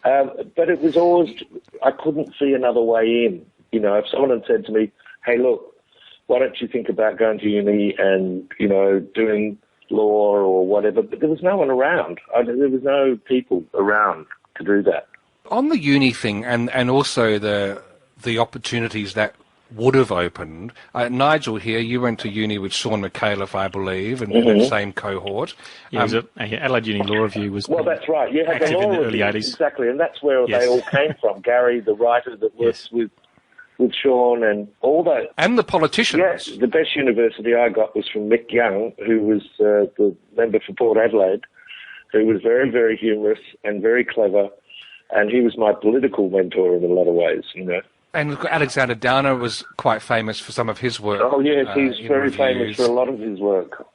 But it was always, I couldn't see another way in. You know, if someone had said to me, hey, look, why don't you think about going to uni and, you know, doing law or whatever, but there was no one around. There was no people around to do that. On the uni thing and also the opportunities that would have opened. Nigel here, you went to uni with Sean McAuliffe, I believe, and in the same cohort. Yeah, Adelaide Uni Law Review was well, that's right. You had the active law in the review, early 80s. exactly, and that's where they all came from. Gary, the writer that works with Sean and all that. And the politicians. Yes, the best university I got was from Mick Young, who was the member for Port Adelaide, who was very, very humorous and very clever, and he was my political mentor in a lot of ways, you know. And Alexander Downer was quite famous for some of his work. Oh, yes, he's very famous for a lot of his work.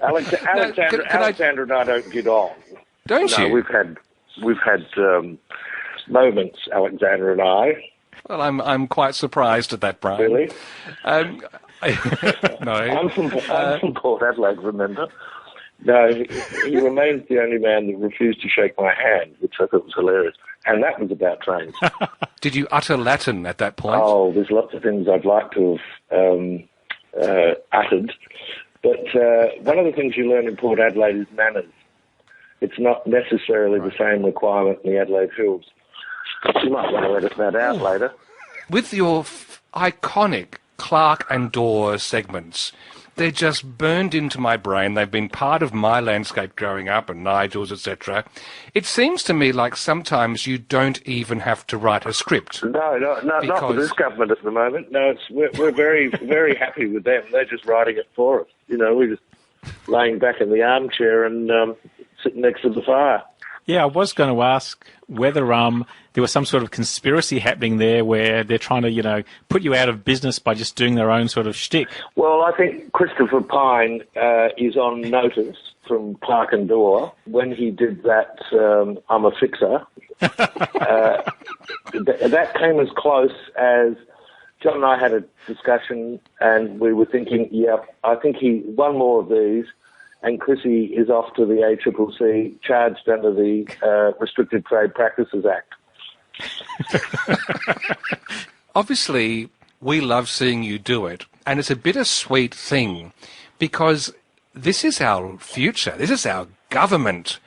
Alexander and I don't get on. Don't you? We've had moments, Alexander and I. Well, I'm quite surprised at that, Bryan. Really? No. I'm from Port Adelaide, remember? No, he remains the only man that refused to shake my hand, which I thought was hilarious. And that was about trains. Did you utter Latin at that point? Oh, there's lots of things I'd like to have uttered. But one of the things you learn in Port Adelaide is manners. It's not necessarily the same requirement in the Adelaide Hills. You might want to edit that out later. With your iconic Clarke and Dawe segments, they're just burned into my brain. They've been part of my landscape growing up, and Nigel's, etc. It seems to me like sometimes you don't even have to write a script. No, not with this government at the moment. No, we're very, very happy with them. They're just writing it for us. You know, we're just laying back in the armchair and sitting next to the fire. Yeah, I was going to ask whether there was some sort of conspiracy happening there where they're trying to, put you out of business by just doing their own sort of shtick. Well, I think Christopher Pine is on notice from Clarke and Dawe when he did that I'm a Fixer. That came as close as John and I had a discussion and we were thinking, I think one more of these and Chrissy is off to the ACCC charged under the Restricted Trade Practices Act. Obviously, we love seeing you do it, and it's a bittersweet thing because this is our future. This is our government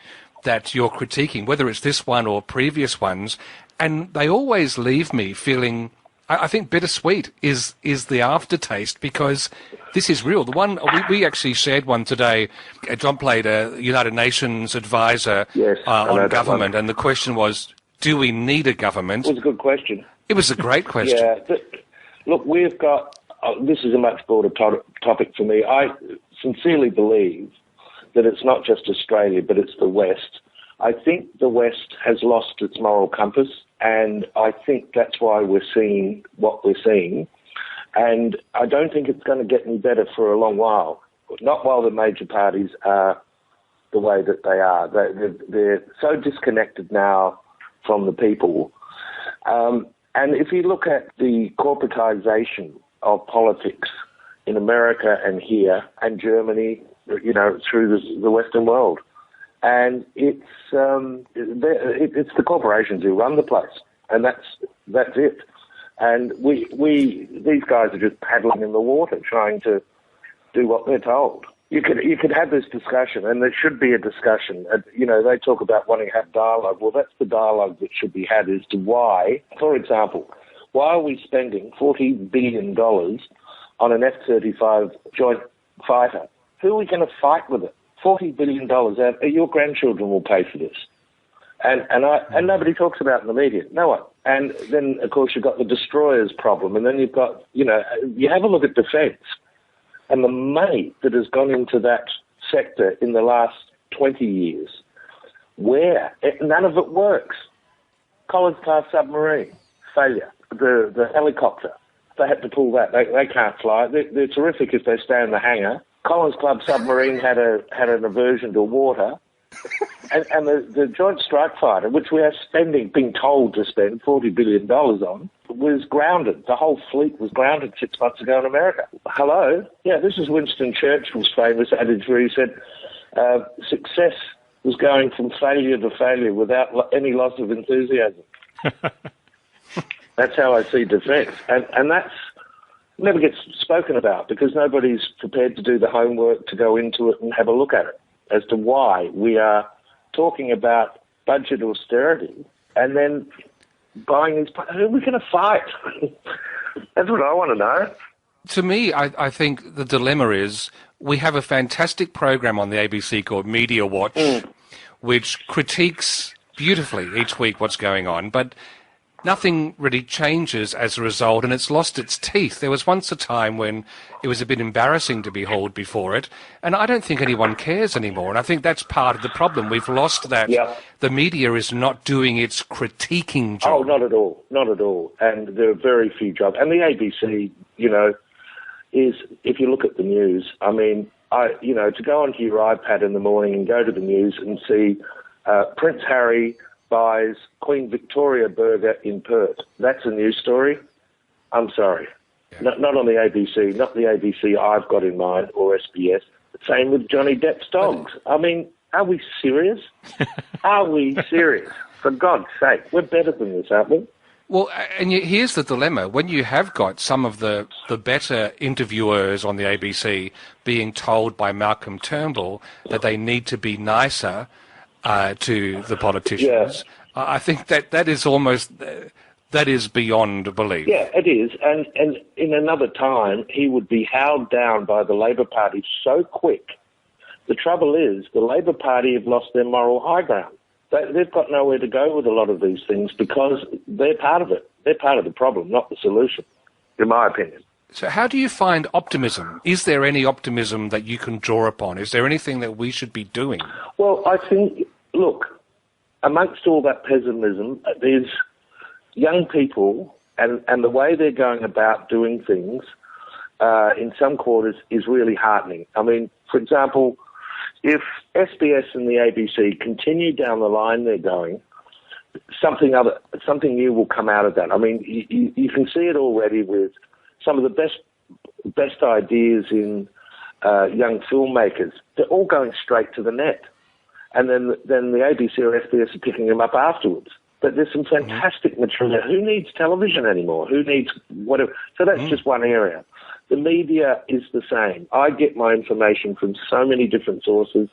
that you're critiquing, whether it's this one or previous ones, and they always leave me feeling, I think bittersweet is the aftertaste because this is real. The one, we actually shared one today. John played a United Nations advisor on government, and the question was, do we need a government? It was a good question. It was a great question. Yeah. Look, we've got, this is a much broader topic for me. I sincerely believe that it's not just Australia, but it's the West. I think the West has lost its moral compass, and I think that's why we're seeing what we're seeing. And I don't think it's going to get any better for a long while, not while the major parties are the way that they are. They're so disconnected now from the people. And if you look at the corporatization of politics in America and here and Germany, through the Western world, and it's the corporations who run the place, and that's it. And these guys are just paddling in the water, trying to do what they're told. You could have this discussion, and there should be a discussion. They talk about wanting to have dialogue. Well, that's the dialogue that should be had as to why. For example, why are we spending $40 billion on an F-35 joint fighter? Who are we going to fight with it? $40 billion. Your grandchildren will pay for this. And nobody talks about it in the media. No one. And then, of course, you've got the destroyers problem. And then you've got, you have a look at defence and the money that has gone into that sector in the last 20 years. None of it works. Collins-class submarine, failure. The helicopter, they had to pull that. They can't fly. They're terrific if they stay in the hangar. Collins Club submarine had an aversion to water, and the Joint Strike Fighter, which we are being told to spend $40 billion on, was grounded. The whole fleet was grounded 6 months ago in America. Hello? Yeah, this is Winston Churchill's famous adage where he said, success was going from failure to failure without any loss of enthusiasm. That's how I see defence. And that's never gets spoken about because nobody's prepared to do the homework to go into it and have a look at it as to why we are talking about budget austerity and then buying these. Who are we going to fight? That's what I want to know. To me, I think the dilemma is we have a fantastic program on the ABC called Media Watch, which critiques beautifully each week what's going on, but nothing really changes as a result, and it's lost its teeth. There was once a time when it was a bit embarrassing to be hauled before it, and I don't think anyone cares anymore, and I think that's part of the problem. We've lost that. Yep. The media is not doing its critiquing job. Oh, not at all. Not at all. And there are very few jobs. And the ABC, is, if you look at the news, I mean, to go onto your iPad in the morning and go to the news and see Prince Harry buys Queen Victoria burger in Perth. That's a news story. I'm sorry. Yeah. Not on the ABC, not the ABC I've got in mind, or SBS. Same with Johnny Depp's dogs. I mean, are we serious? Are we serious? For God's sake, we're better than this, aren't we? Well, and here's the dilemma. When you have got some of the better interviewers on the ABC being told by Malcolm Turnbull that they need to be nicer to the politicians, I think that is almost, that is beyond belief. Yeah, it is. And in another time, he would be howled down by the Labor Party so quick. The trouble is, the Labor Party have lost their moral high ground. They've got nowhere to go with a lot of these things because they're part of it. They're part of the problem, not the solution, in my opinion. So how do you find optimism? Is there any optimism that you can draw upon? Is there anything that we should be doing? Well, I think, look, amongst all that pessimism, there's young people, and the way they're going about doing things in some quarters is really heartening. I mean, for example, if SBS and the ABC continue down the line they're going, something new will come out of that. I mean, you can see it already with some of the best ideas in young filmmakers. They're all going straight to the net, and then the ABC or SBS are picking them up afterwards. But there's some fantastic material. Who needs television anymore? Who needs whatever? So that's just one area. The media is the same. I get my information from so many different sources.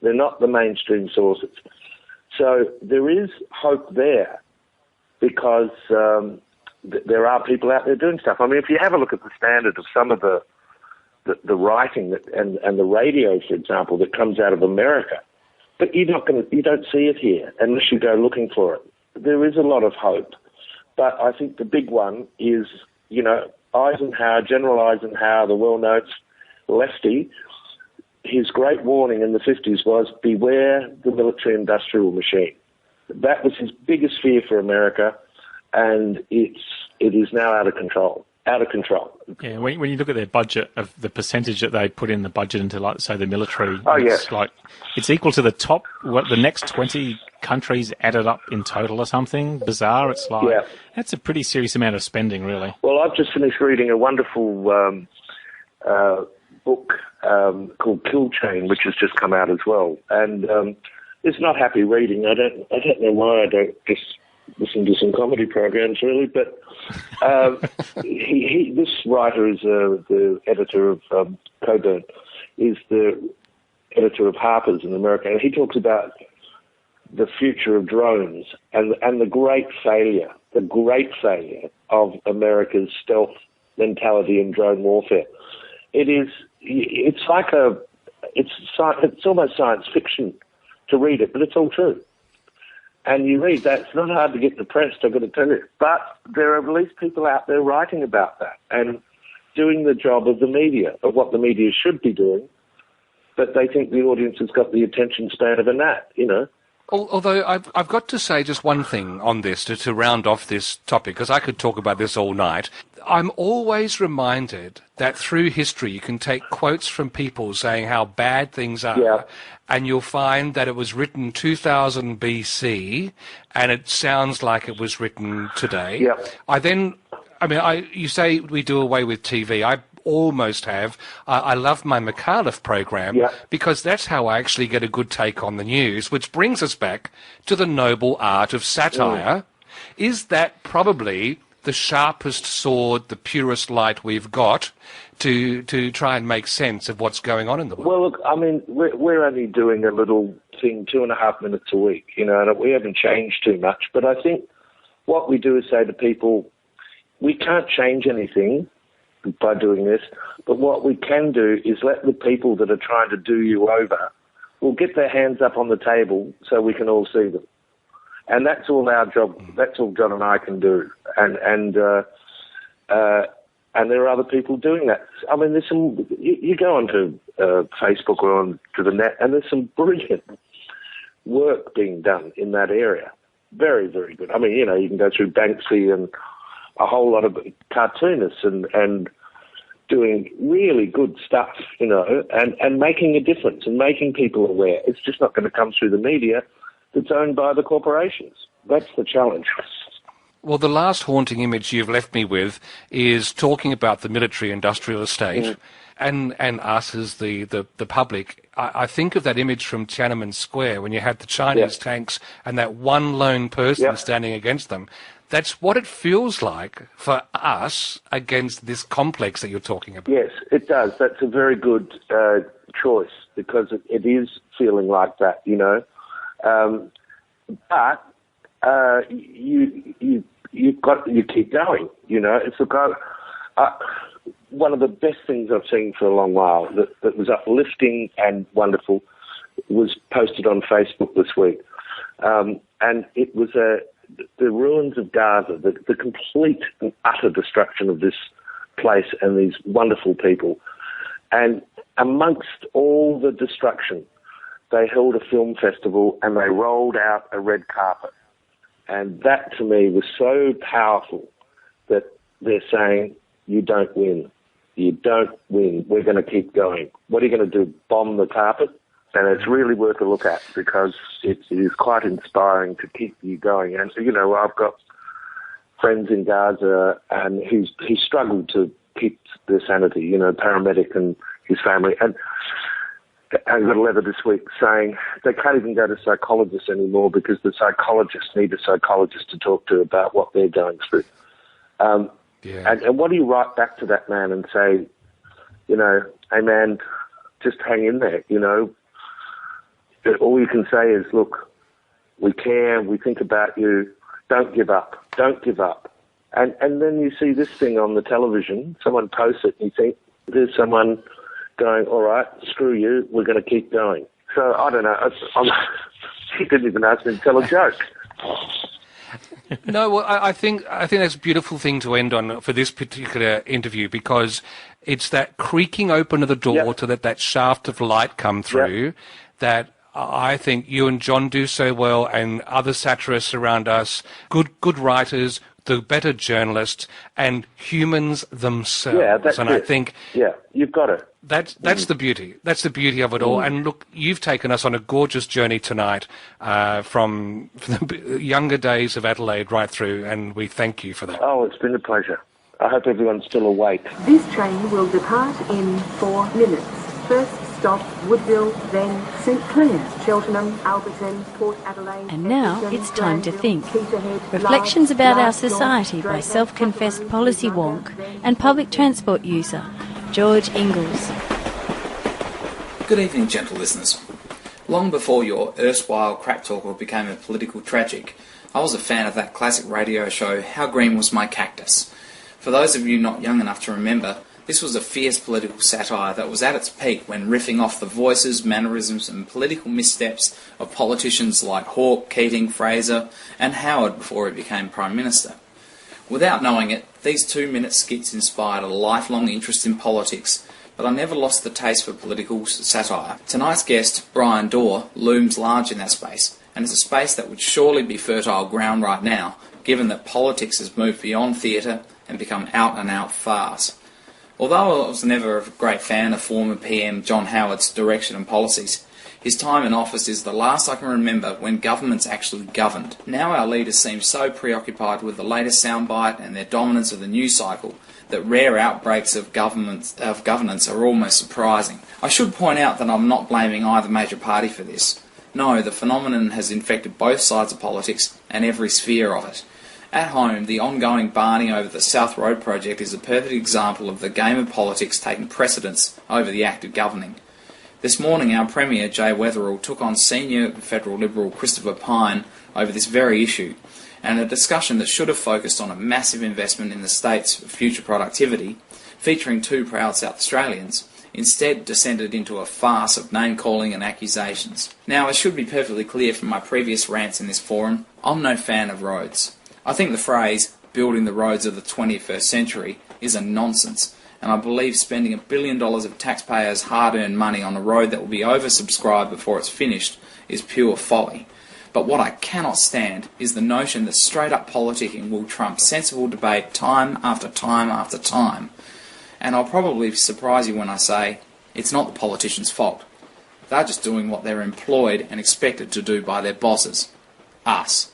They're not the mainstream sources. So there is hope there because there are people out there doing stuff. I mean, if you have a look at the standard of some of the writing and the radio, for example, that comes out of America, but you don't see it here unless you go looking for it. There is a lot of hope, but I think the big one is, General Eisenhower, the well-known lefty, his great warning in the 50s was, beware the military-industrial machine. That was his biggest fear for America, and it is now out of control. Out of control. Yeah, when you look at their budget, of the percentage that they put in the budget into, like, say, the military, it's equal to the next 20 countries added up in total or something bizarre. It's like, that's a pretty serious amount of spending, really. Well, I've just finished reading a wonderful book called Kill Chain, which has just come out as well. And it's not happy reading. I don't know why I don't just listen to some comedy programs, really, but this writer is the editor of Coburn, is the editor of Harper's in America, and he talks about the future of drones and the great failure of America's stealth mentality in drone warfare. It's almost science fiction to read it, but it's all true. And you read that, it's not hard to get depressed, I've got to tell you. But there are at least people out there writing about that and doing the job of the media, of what the media should be doing, but they think the audience has got the attention span of a gnat, Although I've got to say just one thing on this to round off this topic, because I could talk about this all night. I'm always reminded that through history you can take quotes from people saying how bad things are, and you'll find that it was written 2000 BC, and it sounds like it was written today. Yeah. You say we do away with TV. I almost have. I love my McAuliffe program because that's how I actually get a good take on the news, which brings us back to the noble art of satire. Is that probably the sharpest sword, the purest light we've got to try and make sense of what's going on in the world? Well, look, I mean, we're only doing a little thing, 2.5 minutes a week, and we haven't changed too much. But I think what we do is say to people, we can't change anything by doing this, but what we can do is let the people that are trying to do you over will get their hands up on the table so we can all see them. And that's all our job. That's all John and I can do. And there are other people doing that. I mean, there's some. You go onto Facebook or onto the net, and there's some brilliant work being done in that area. Very, very good. I mean, you can go through Banksy and a whole lot of cartoonists and doing really good stuff, and making a difference and making people aware. It's just not going to come through the media that's owned by the corporations. That's the challenge. Well, the last haunting image you've left me with is talking about the military-industrial estate and us as the public. I think of that image from Tiananmen Square when you had the Chinese tanks and that one lone person standing against them. That's what it feels like for us against this complex that you're talking about. Yes, it does. That's a very good choice because it is feeling like that, But you keep going, It's one of the best things I've seen for a long while that was uplifting and wonderful was posted on Facebook this week, and it was the ruins of Gaza, the complete and utter destruction of this place and these wonderful people. And amongst all the destruction, they held a film festival and they rolled out a red carpet. And that to me was so powerful that they're saying, you don't win. You don't win. We're going to keep going. What are you going to do, bomb the carpet? And it's really worth a look at because it is quite inspiring to keep you going. And, you know, I've got friends in Gaza and he struggled to keep their sanity, you know, paramedic and his family. And I got a letter this week saying they can't even go to psychologists anymore because the psychologists need a psychologist to talk to about what they're going through. And what do you write back to that man and say, you know, hey man, just hang in there, you know. All you can say is, look, we care, we think about you, don't give up, don't give up. And then you see this thing on the television, someone posts it and you think, there's someone going, all right, screw you, we're going to keep going. So, I don't know, he didn't even ask me to tell a joke. No, well, I think that's a beautiful thing to end on for this particular interview because it's that creaking open of the door to let that shaft of light come through that I think you and John do so well and other satirists around us, good writers, the better journalists, and humans themselves. Yeah, that's and it. I think you've got it. That's the beauty. That's the beauty of it all. And look, you've taken us on a gorgeous journey tonight from the younger days of Adelaide right through, and we thank you for that. Oh, it's been a pleasure. I hope everyone's still awake. This train will depart in 4 minutes. First stop, Woodville, then St Clare, Cheltenham, Alberton, Port Adelaide. And now it's time to think. Reflections about our society by self-confessed policy wonk and public transport user, George Inglis. Good evening, gentle listeners. Long before your erstwhile crap talker became a political tragic, I was a fan of that classic radio show, How Green Was My Cactus? For those of you not young enough to remember, this was a fierce political satire that was at its peak when riffing off the voices, mannerisms and political missteps of politicians like Hawke, Keating, Fraser and Howard before he became Prime Minister. Without knowing it, these 2-minute skits inspired a lifelong interest in politics, but I never lost the taste for political satire. Tonight's guest, Bryan Dawe, looms large in that space, and it's a space that would surely be fertile ground right now, given that politics has moved beyond theatre and become out-and-out farce. Although I was never a great fan of former PM John Howard's direction and policies, his time in office is the last I can remember when governments actually governed. Now our leaders seem so preoccupied with the latest soundbite and their dominance of the news cycle that rare outbreaks of governance are almost surprising. I should point out that I'm not blaming either major party for this. No, the phenomenon has infected both sides of politics and every sphere of it. At home, the ongoing barney over the South Road project is a perfect example of the game of politics taking precedence over the act of governing. This morning, our Premier, Jay Weatherill, took on senior federal Liberal Christopher Pyne over this very issue, and a discussion that should have focused on a massive investment in the state's future productivity, featuring 2 proud South Australians, instead descended into a farce of name-calling and accusations. Now, it should be perfectly clear from my previous rants in this forum, I'm no fan of roads. I think the phrase, building the roads of the 21st century, is a nonsense, and I believe spending $1 billion of taxpayers' hard-earned money on a road that will be oversubscribed before it's finished is pure folly. But what I cannot stand is the notion that straight-up politicking will trump sensible debate time after time after time. And I'll probably surprise you when I say, it's not the politicians' fault. They're just doing what they're employed and expected to do by their bosses. Us.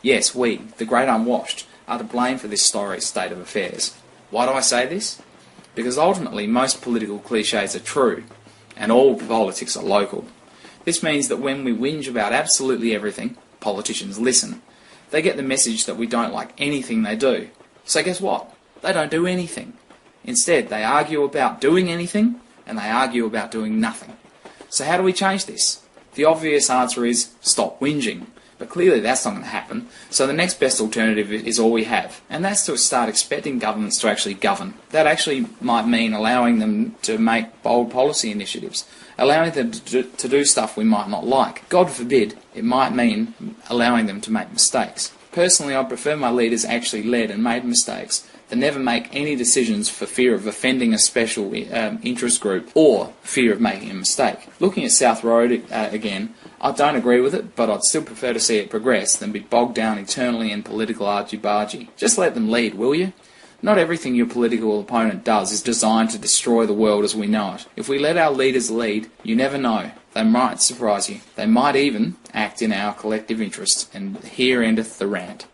Yes, we, the great unwashed, are to blame for this sorry state of affairs. Why do I say this? Because ultimately most political cliches are true, and all politics are local. This means that when we whinge about absolutely everything, politicians listen. They get the message that we don't like anything they do. So guess what? They don't do anything. Instead, they argue about doing anything, and they argue about doing nothing. So how do we change this? The obvious answer is stop whinging. But clearly that's not going to happen, so the next best alternative is all we have, and that's to start expecting governments to actually govern. That actually might mean allowing them to make bold policy initiatives, allowing them to do stuff we might not like. God forbid, it might mean allowing them to make mistakes. Personally, I prefer my leaders actually led and made mistakes They never make any decisions for fear of offending a special interest group or fear of making a mistake. Looking at South Road again, I don't agree with it, but I'd still prefer to see it progress than be bogged down eternally in political argy-bargy. Just let them lead, will you? Not everything your political opponent does is designed to destroy the world as we know it. If we let our leaders lead, you never know. They might surprise you. They might even act in our collective interest. And here endeth the rant.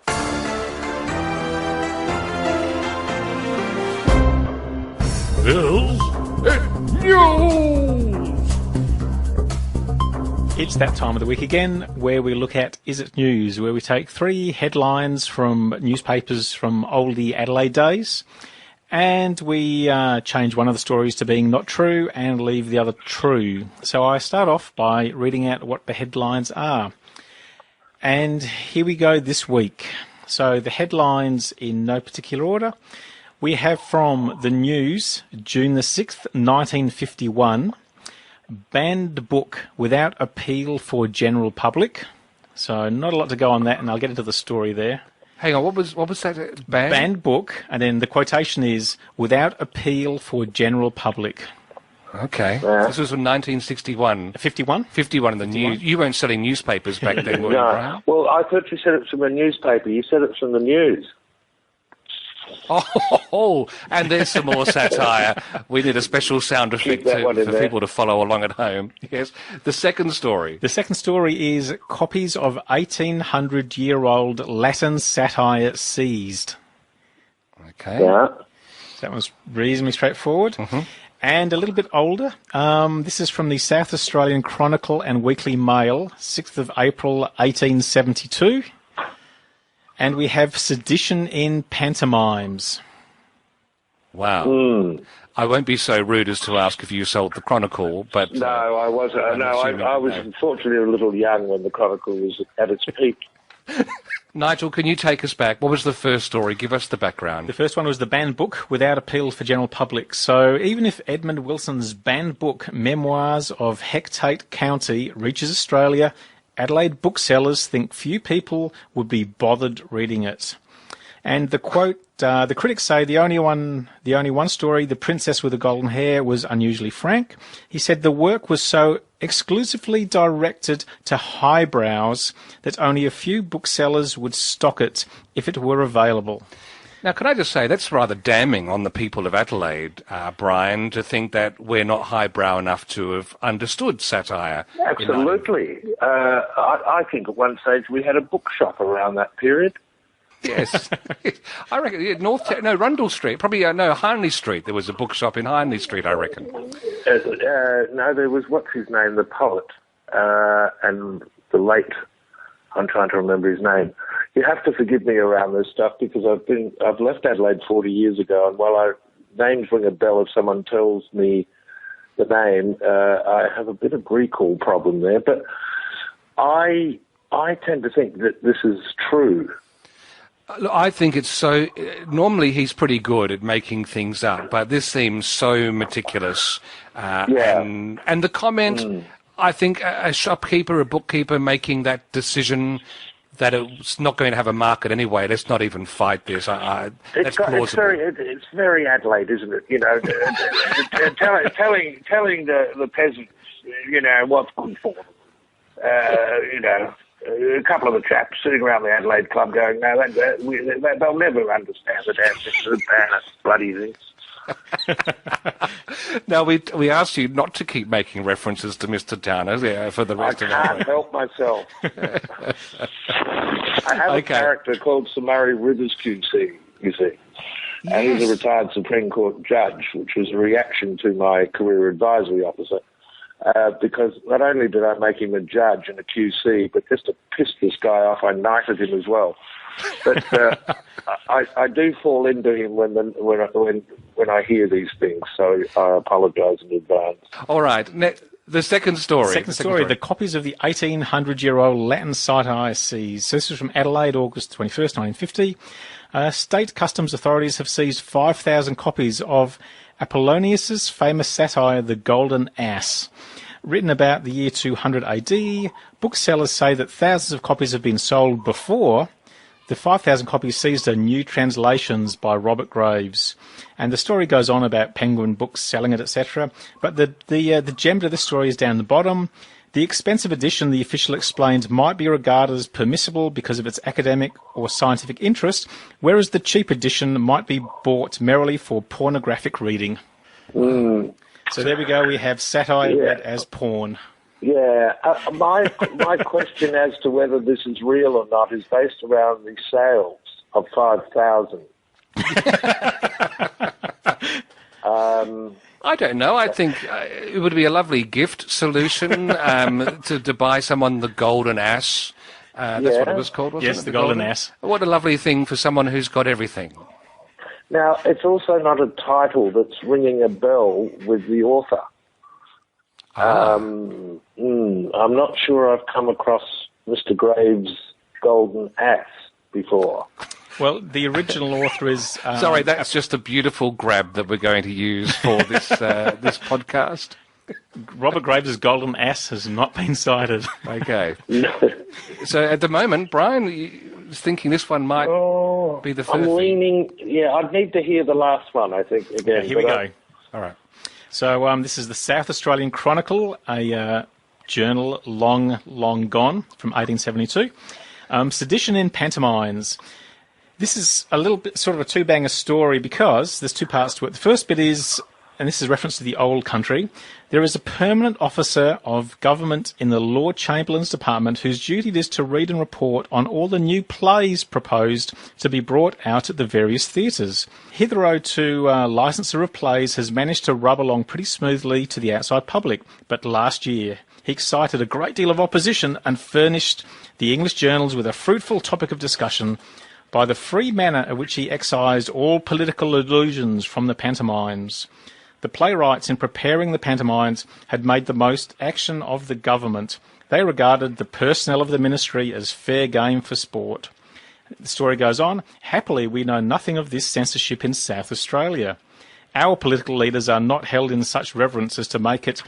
It's that time of the week again where we look at Is It News, where we take 3 headlines from newspapers from oldie Adelaide days and we change one of the stories to being not true and leave the other true. So I start off by reading out what the headlines are. And here we go this week. So the headlines in no particular order. We have from the News, June the 6th, 1951, banned book without appeal for general public. So not a lot to go on that, and I'll get into the story there. Hang on, what was that? Banned book, and then the quotation is, without appeal for general public. Okay. This was from 1961. 51? 51 in the News. You weren't selling newspapers back then, were you, Brian? Well, I thought you said it's from a newspaper. You said it's from the News. Oh, and there's some more satire. We need a special sound effect for people to follow along at home. Yes. The second story. The second story is copies of 1800-year-old Latin satire seized. Okay. Yeah. That was reasonably straightforward. Mm-hmm. And a little bit older. This is from the South Australian Chronicle and Weekly Mail, 6th of April, 1872. And we have sedition in pantomimes. Wow. I won't be so rude as to ask if you sold the Chronicle, but... No, I wasn't. No, I was unfortunately a little young when the Chronicle was at its peak. Nigel, can you take us back? What was the first story? Give us the background. The first one was the banned book without appeal for general public. So even if Edmund Wilson's banned book, Memoirs of Hecate County, reaches Australia, Adelaide booksellers think few people would be bothered reading it. And the quote, the critics say the only one story, The Princess with the Golden Hair, was unusually frank. He said the work was so exclusively directed to highbrows that only a few booksellers would stock it if it were available. Now, can I just say, that's rather damning on the people of Adelaide, Brian, to think that we're not highbrow enough to have understood satire. Absolutely. I think at one stage we had a bookshop around that period. Yes. I reckon, Rundle Street, probably, Hindley Street. There was a bookshop in Hindley Street, I reckon. No, there was, what's his name, the poet, and the late, I'm trying to remember his name. You have to forgive me around this stuff because I've left Adelaide 40 years ago, and while names ring a bell if someone tells me the name, I have a bit of recall problem there. But I tend to think that this is true. Look, I think it's so... normally he's pretty good at making things up, but this seems so meticulous. And the comment, I think a shopkeeper, a bookkeeper making that decision that it's not going to have a market anyway, let's not even fight this. That's plausible. It's very Adelaide, isn't it? You know, telling the peasants, what's good for them. A couple of the chaps sitting around the Adelaide Club going, no, they'll never understand the damn thing, the bloody things. Now, we asked you not to keep making references to Mr. Downer for the rest of our... I can't help myself. I have a character called Sir Murray Rivers QC, you see. Yes. And he's a retired Supreme Court judge, which was a reaction to my career advisory officer. Because not only did I make him a judge and a QC, but just to piss this guy off, I knighted him as well. But I do fall into him when I hear these things, so I apologise in advance. All right, the second story. Second story, the copies of the 1800-year-old Latin satire seized. So this is from Adelaide, August 21st, 1950. State customs authorities have seized 5,000 copies of Apollonius's famous satire, The Golden Ass. Written about the year 200 AD, booksellers say that thousands of copies have been sold before The 5,000 copies seized are new translations by Robert Graves. And the story goes on about Penguin Books selling it, etc. But the gem to this story is down the bottom. The expensive edition, the official explains, might be regarded as permissible because of its academic or scientific interest, whereas the cheap edition might be bought merely for pornographic reading. Mm. So there we go, we have satire read as porn. Yeah, my question as to whether this is real or not is based around the sales of 5,000. I don't know. I think it would be a lovely gift solution to buy someone the golden ass. That's what it was called, wasn't it? Yes, the golden ass. What a lovely thing for someone who's got everything. Now, it's also not a title that's ringing a bell with the author. I'm not sure I've come across Mr. Graves' golden ass before. Well, the original author is... Sorry, that's just a beautiful grab that we're going to use for this this podcast. Robert Graves' golden ass has not been cited. Okay. So at the moment, Brian is thinking this one might be the first. I'm leaning... Yeah, I'd need to hear the last one, I think, again. Yeah, here we go. All right. So this is the South Australian Chronicle, a journal long, long gone from 1872. Sedition in pantomimes. This is a little bit sort of a two-banger story because there's two parts to it. The first bit is, and this is reference to the old country, there is a permanent officer of government in the Lord Chamberlain's Department whose duty it is to read and report on all the new plays proposed to be brought out at the various theatres. Hitherto, licenser of plays has managed to rub along pretty smoothly to the outside public, but last year he excited a great deal of opposition and furnished the English journals with a fruitful topic of discussion by the free manner in which he excised all political allusions from the pantomimes. The playwrights, in preparing the pantomimes, had made the most action of the government. They regarded the personnel of the ministry as fair game for sport. The story goes on. Happily, we know nothing of this censorship in South Australia. Our political leaders are not held in such reverence as to make it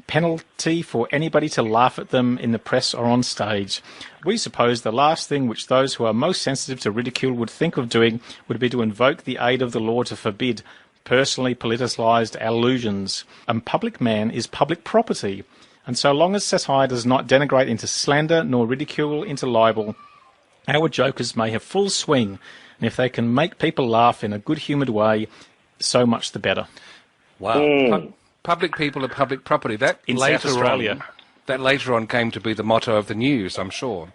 penalty for anybody to laugh at them in the press or on stage. We suppose the last thing which those who are most sensitive to ridicule would think of doing would be to invoke the aid of the law to forbid personally politicised allusions. A public man is public property, and so long as satire does not denigrate into slander nor ridicule into libel, our jokers may have full swing, and if they can make people laugh in a good-humoured way, so much the better. Wow. Public people are public property. That in South Australia. That later on came to be the motto of the news, I'm sure.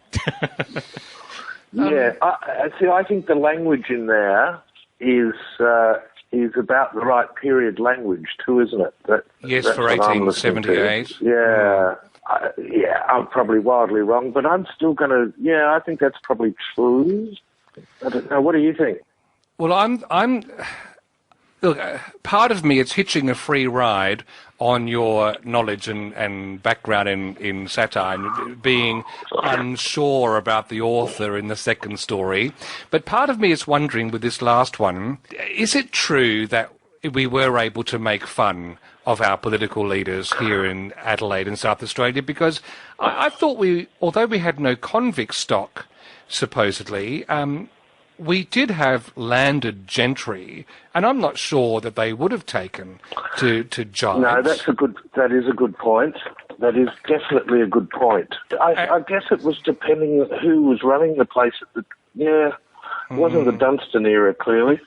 Yeah, I think the language in there is about the right period language too, isn't it? Yes, for 1878. Yeah, I'm probably wildly wrong, but I'm still going to. Yeah, I think that's probably true. I don't know. What do you think? Well, I'm. Look, part of me is hitching a free ride on your knowledge and background in satire and being unsure about the author in the second story. But part of me is wondering with this last one, is it true that we were able to make fun of our political leaders here in Adelaide and South Australia? Because I thought although we had no convict stock, supposedly, we did have landed gentry, and I'm not sure that they would have taken to jibe. No, that is a good point. That is definitely a good point. I guess it was depending on who was running the place at it wasn't the Dunstan era, clearly.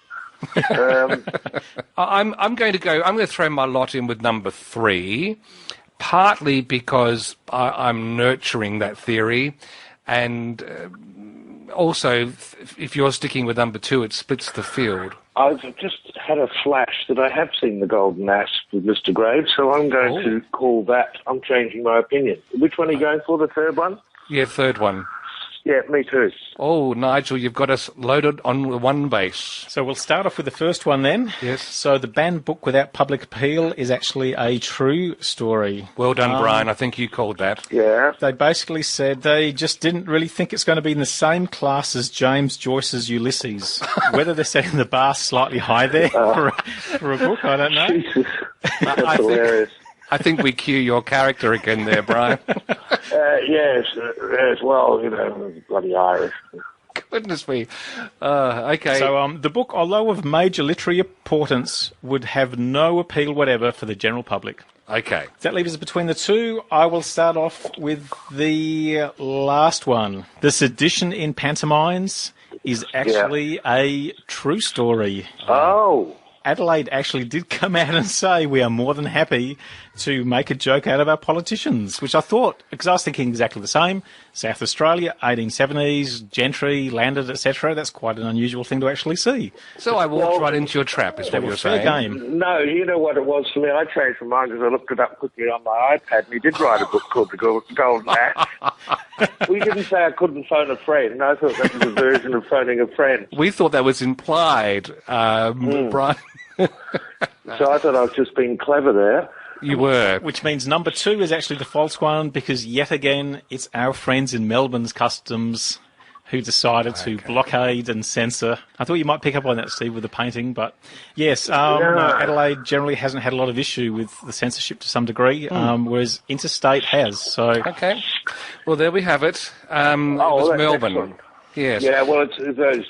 I'm going to throw my lot in with number 3, partly because I'm nurturing that theory, and also, if you're sticking with number 2, it splits the field. I've just had a flash that I have seen the golden ass with Mr. Graves, so I'm going to call that. I'm changing my opinion. Which one are you going for, the third one? Yeah, third one. Yeah, me too. Oh, Nigel, you've got us loaded on one base. So we'll start off with the first one then. Yes. So the banned book without public appeal is actually a true story. Well done, Brian. I think you called that. Yeah. They basically said they just didn't really think it's going to be in the same class as James Joyce's Ulysses. Whether they're setting the bar slightly high there for a book, I don't know. Jesus. That's hilarious. I think we cue your character again there, Brian. Yes, well, bloody Irish. Goodness me. Okay. So the book, although of major literary importance, would have no appeal whatever for the general public. Okay. Does that leave us between the two? I will start off with the last one. The sedition in pantomimes is actually a true story. Oh. Adelaide actually did come out and say we are more than happy to make a joke out of our politicians, which I thought, because I was thinking exactly the same. South Australia, 1870s, gentry, landed, etc. That's quite an unusual thing to actually see. So I walked right into your trap, is what you're saying. Fair game. No, you know what it was for me? I changed my mind because I looked it up quickly on my iPad, and he did write a book called The Golden Axe. We didn't say I couldn't phone a friend. I thought that was a version of phoning a friend. We thought that was implied, Bryan. So I thought I was just being clever there. You were. Which means number 2 is actually the false one, because yet again, it's our friends in Melbourne's customs who decided to blockade and censor. I thought you might pick up on that, Steve, with the painting, but yes, Adelaide generally hasn't had a lot of issue with the censorship to some degree, whereas interstate has. So Okay. Well, there we have it. It was Melbourne. Excellent. Yes. Yeah, well, it's those,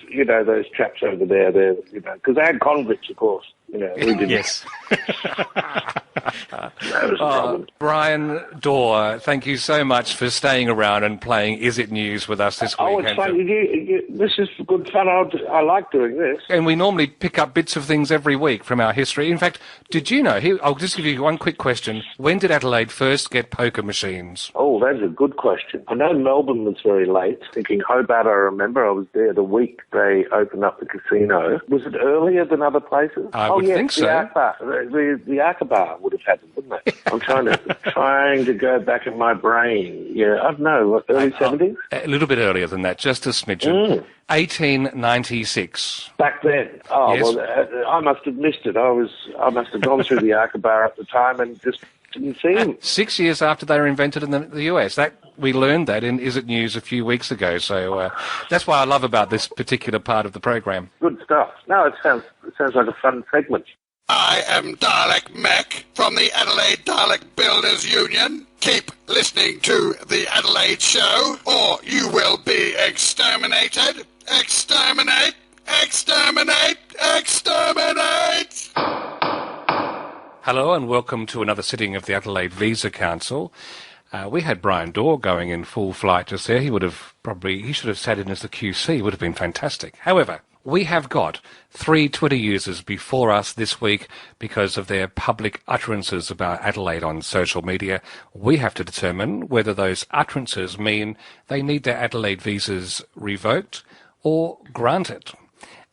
those chaps over there, because they had convicts, of course. We didn't. yes. That was the problem. Bryan Dawe, thank you so much for staying around and playing Is It News with us this week. Oh, it's fun. This is good fun. I like doing this. And we normally pick up bits of things every week from our history. In fact, did you know, I'll just give you one quick question. When did Adelaide first get poker machines? Oh, that's a good question. I know Melbourne was very late. Thinking Hobart, I remember I was there the week they opened up the casino. Was it earlier than other places? I would think so. The Aqaba would have had them, wouldn't they? I'm trying to go back in my brain. Yeah, I don't know, early 70s? A little bit earlier than that, just a smidgen. 1896. Back then. Oh, yes. Well, I must have missed it. I must have gone through the Aqaba at the time and just didn't see them. 6 years after they were invented in the US. We learned that in Is It News a few weeks ago. So that's why I love about this particular part of the program. Good stuff. No, it sounds like a fun segment. I am Dalek Mech from the Adelaide Dalek Builders Union. Keep listening to The Adelaide Show, or you will be exterminated. Exterminate! Exterminate! Exterminate! Hello and welcome to another sitting of the Adelaide Visa Council. We had Bryan Dawe going in full flight just there. He should have sat in as the QC. Would have been fantastic. However, we have got 3 Twitter users before us this week because of their public utterances about Adelaide on social media. We have to determine whether those utterances mean they need their Adelaide visas revoked or granted.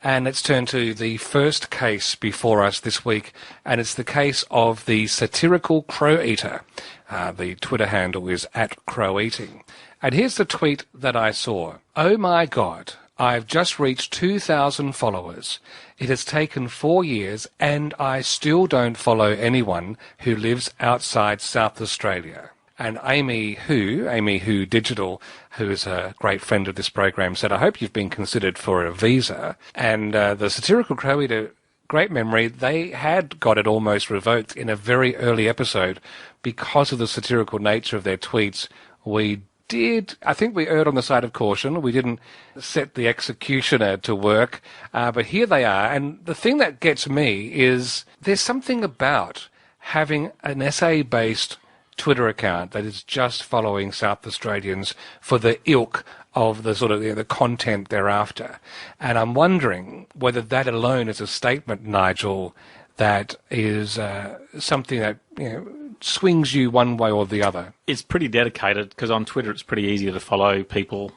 And let's turn to the first case before us this week, and it's the case of the satirical crow eater. The Twitter handle is @croweating. And here's the tweet that I saw. Oh my God, I've just reached 2,000 followers. It has taken 4 years and I still don't follow anyone who lives outside South Australia. And Amy Who Digital, who is a great friend of this program, said, I hope you've been considered for a visa. And the satirical crow eater, great memory, they had got it almost revoked in a very early episode because of the satirical nature of their tweets. I think we erred on the side of caution. We didn't set the executioner to work, but here they are. And the thing that gets me is there's something about having an essay-based Twitter account that is just following South Australians for the ilk of the sort of the content they're after. And I'm wondering whether that alone is a statement, Nigel, that is something that swings you one way or the other. It's pretty dedicated, because on Twitter it's pretty easy to follow people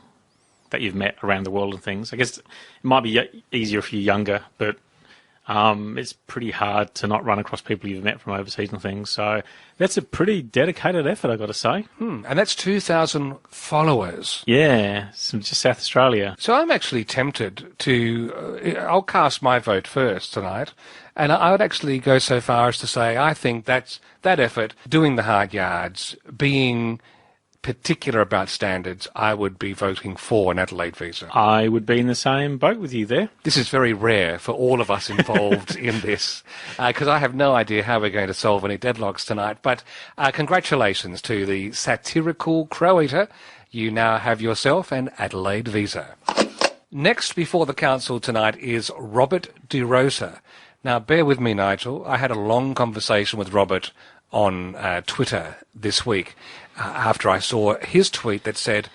that you've met around the world and things. I guess it might be easier if you're younger, but it's pretty hard to not run across people you've met from overseas and things. So that's a pretty dedicated effort, I've got to say. And that's 2,000 followers. Yeah, just South Australia. So I'm actually tempted to... I'll cast my vote first tonight. And I would actually go so far as to say I think that effort, doing the hard yards, being particular about standards, I would be voting for an Adelaide visa. I would be in the same boat with you there. This is very rare for all of us involved in this, because I have no idea how we're going to solve any deadlocks tonight. But congratulations to the satirical crow eater. You now have yourself an Adelaide visa. Next before the council tonight is Robert De Rosa. Now, bear with me, Nigel. I had a long conversation with Robert on Twitter this week after I saw his tweet that said,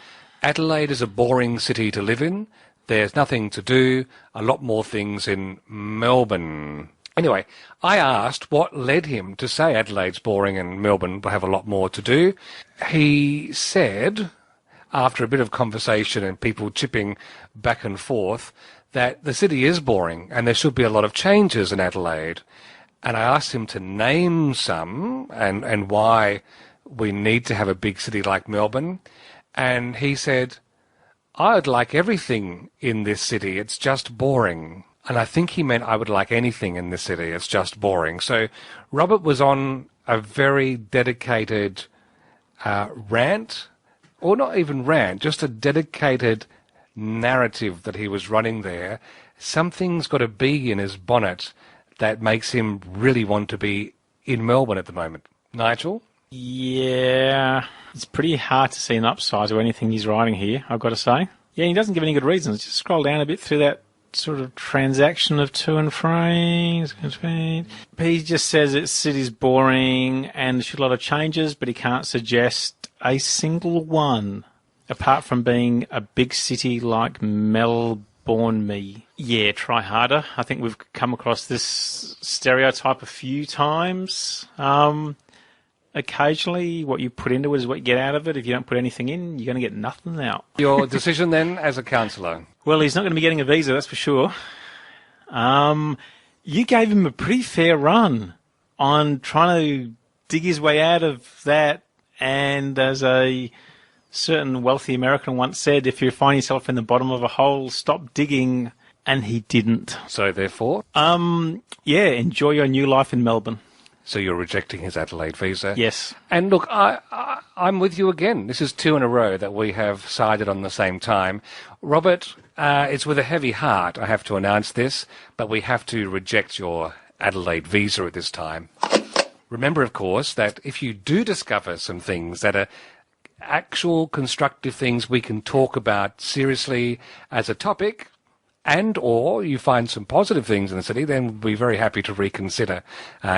Adelaide is a boring city to live in. There's nothing to do. A lot more things in Melbourne. Anyway, I asked what led him to say Adelaide's boring and Melbourne will have a lot more to do. He said, after a bit of conversation and people chipping back and forth, that the city is boring and there should be a lot of changes in Adelaide. And I asked him to name some and why we need to have a big city like Melbourne. And he said, I would like everything in this city. It's just boring. And I think he meant I would like anything in this city. It's just boring. So Robert was on a very dedicated rant, or not even rant, just a dedicated narrative that he was running there. Something's got a bee in his bonnet that makes him really want to be in Melbourne at the moment. Nigel? Yeah, it's pretty hard to see an upside to anything he's writing here, I've got to say. Yeah, he doesn't give any good reasons. Just scroll down a bit through that sort of transaction of to and fro. He just says that city's boring and there's a lot of changes, but he can't suggest a single one, apart from being a big city like Melbourne. Yeah, try harder. I think we've come across this stereotype a few times. Occasionally, what you put into it is what you get out of it. If you don't put anything in, you're going to get nothing out. Your decision then as a councillor? Well, he's not going to be getting a visa, that's for sure. You gave him a pretty fair run on trying to dig his way out of that. And as a certain wealthy American once said, if you find yourself in the bottom of a hole, stop digging. And he didn't. So therefore? Yeah, enjoy your new life in Melbourne. So you're rejecting his Adelaide visa? Yes. And look, I'm with you again. This is 2 in a row that we have sided on the same time. Robert, it's with a heavy heart I have to announce this, but we have to reject your Adelaide visa at this time. Remember, of course, that if you do discover some things that are actual constructive things we can talk about seriously as a topic, and or you find some positive things in the city, then we'll be very happy to reconsider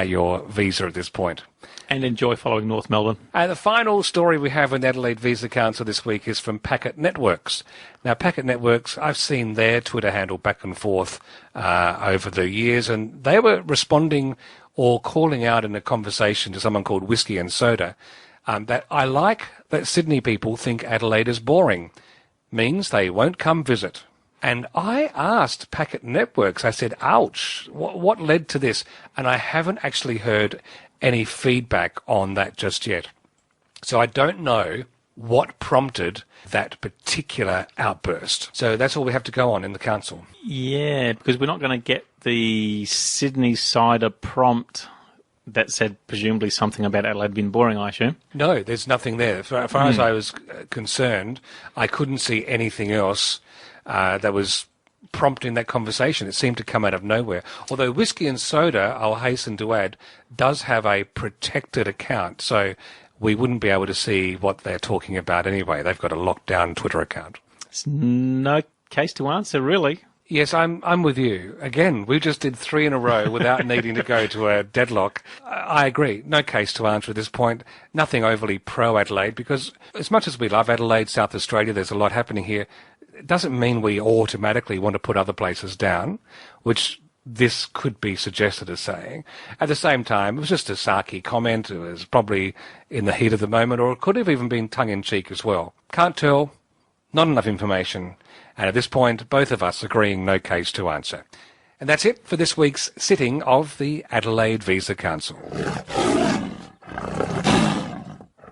your visa at this point. And enjoy following North Melbourne. The final story we have in the Adelaide Visa Council this week is from Packet Networks. Now, Packet Networks, I've seen their Twitter handle back and forth over the years, and they were responding or calling out in a conversation to someone called Whiskey and Soda that I like that Sydney people think Adelaide is boring. Means they won't come visit. And I asked Packet Networks, I said, ouch, what led to this? And I haven't actually heard any feedback on that just yet. So I don't know what prompted that particular outburst. So that's all we have to go on in the council. Yeah, because we're not going to get the Sydney Cider prompt that said presumably something about Adelaide being boring, I assume. No, there's nothing there. As far as I was concerned, I couldn't see anything else that was prompting that conversation. It seemed to come out of nowhere. Although Whiskey and Soda, I'll hasten to add, does have a protected account, so we wouldn't be able to see what they're talking about anyway. They've got a locked-down Twitter account. It's no case to answer, really. Yes, I'm with you. Again, we just did 3 in a row without needing to go to a deadlock. I agree. No case to answer at this point. Nothing overly pro-Adelaide, because as much as we love Adelaide, South Australia, there's a lot happening here. It doesn't mean we automatically want to put other places down, which this could be suggested as saying. At the same time, it was just a sarky comment. It was probably in the heat of the moment, or it could have even been tongue-in-cheek as well. Can't tell. Not enough information. And at this point, both of us agreeing no case to answer. And that's it for this week's sitting of the Adelaide Visa Council.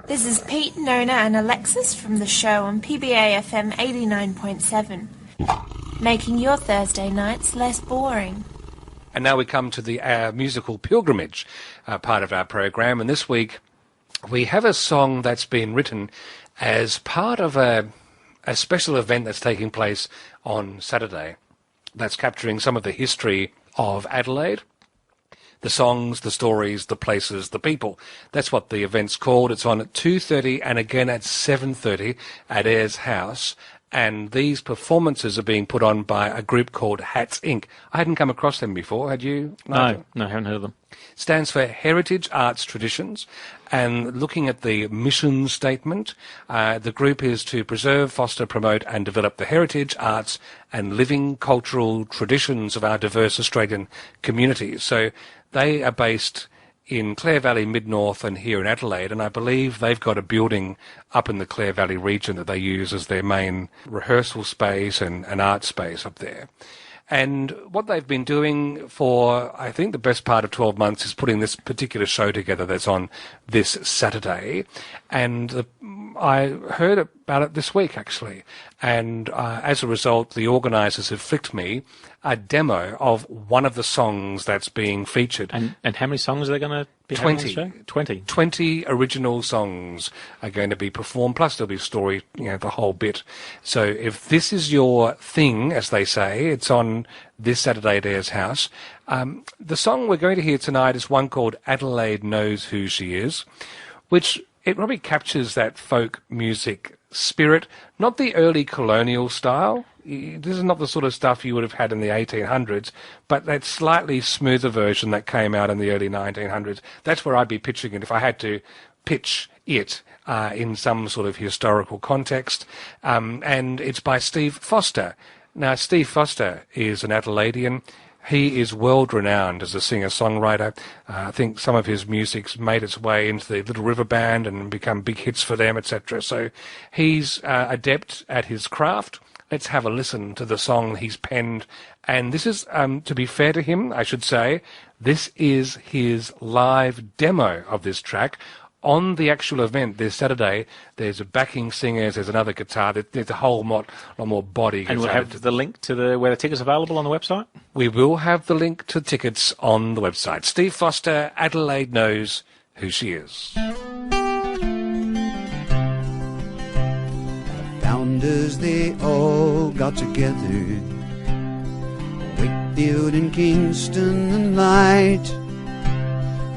This is Pete, Nona and Alexis from the show on PBA FM 89.7, making your Thursday nights less boring. And now we come to the musical pilgrimage part of our program. And this week we have a song that's been written as part of a special event that's taking place on Saturday that's capturing some of the history of Adelaide. The songs, the stories, the places, the people. That's what the event's called. It's on at 2:30 and again at 7:30 at Ayres House. and these performances are being put on by a group called Hats Inc. I hadn't come across them before. Had you? Nigel? No, I haven't heard of them. Stands for Heritage Arts Traditions, and looking at the mission statement, the group is to preserve, foster, promote and develop the heritage, arts and living cultural traditions of our diverse Australian communities. So they are based in Clare Valley, Mid-North and here in Adelaide, and I believe they've got a building up in the Clare Valley region that they use as their main rehearsal space and art space up there. And what they've been doing for, I think, the best part of 12 months is putting this particular show together that's on this Saturday. And I heard about it this week, actually. And as a result, the organisers have flicked me a demo of one of the songs that's being featured. And how many songs are they going to be having on the show? 20. 20 original songs are going to be performed, plus there'll be a story, the whole bit. So if this is your thing, as they say, it's on this Saturday at Ayers House. The song we're going to hear tonight is one called Adelaide Knows Who She Is, which it probably captures that folk music spirit, not the early colonial style. This is not the sort of stuff you would have had in the 1800s, but that slightly smoother version that came out in the early 1900s. That's where I'd be pitching it if I had to pitch it in some sort of historical context. And it's by Steve Foster. Now, Steve Foster is an Adelaidean. He is world-renowned as a singer-songwriter. I think some of his music's made its way into the Little River Band and become big hits for them, etc. So he's adept at his craft. Let's have a listen to the song he's penned. And this is, to be fair to him, I should say, this is his live demo of this track. On the actual event this Saturday, there's a backing singer, there's another guitar, there's a whole lot more body. And we'll have the link to where the tickets are available on the website? We will have the link to tickets on the website. Steve Foster, Adelaide Knows Who She Is. Founders, they all got together, Wakefield and Kingston and Light,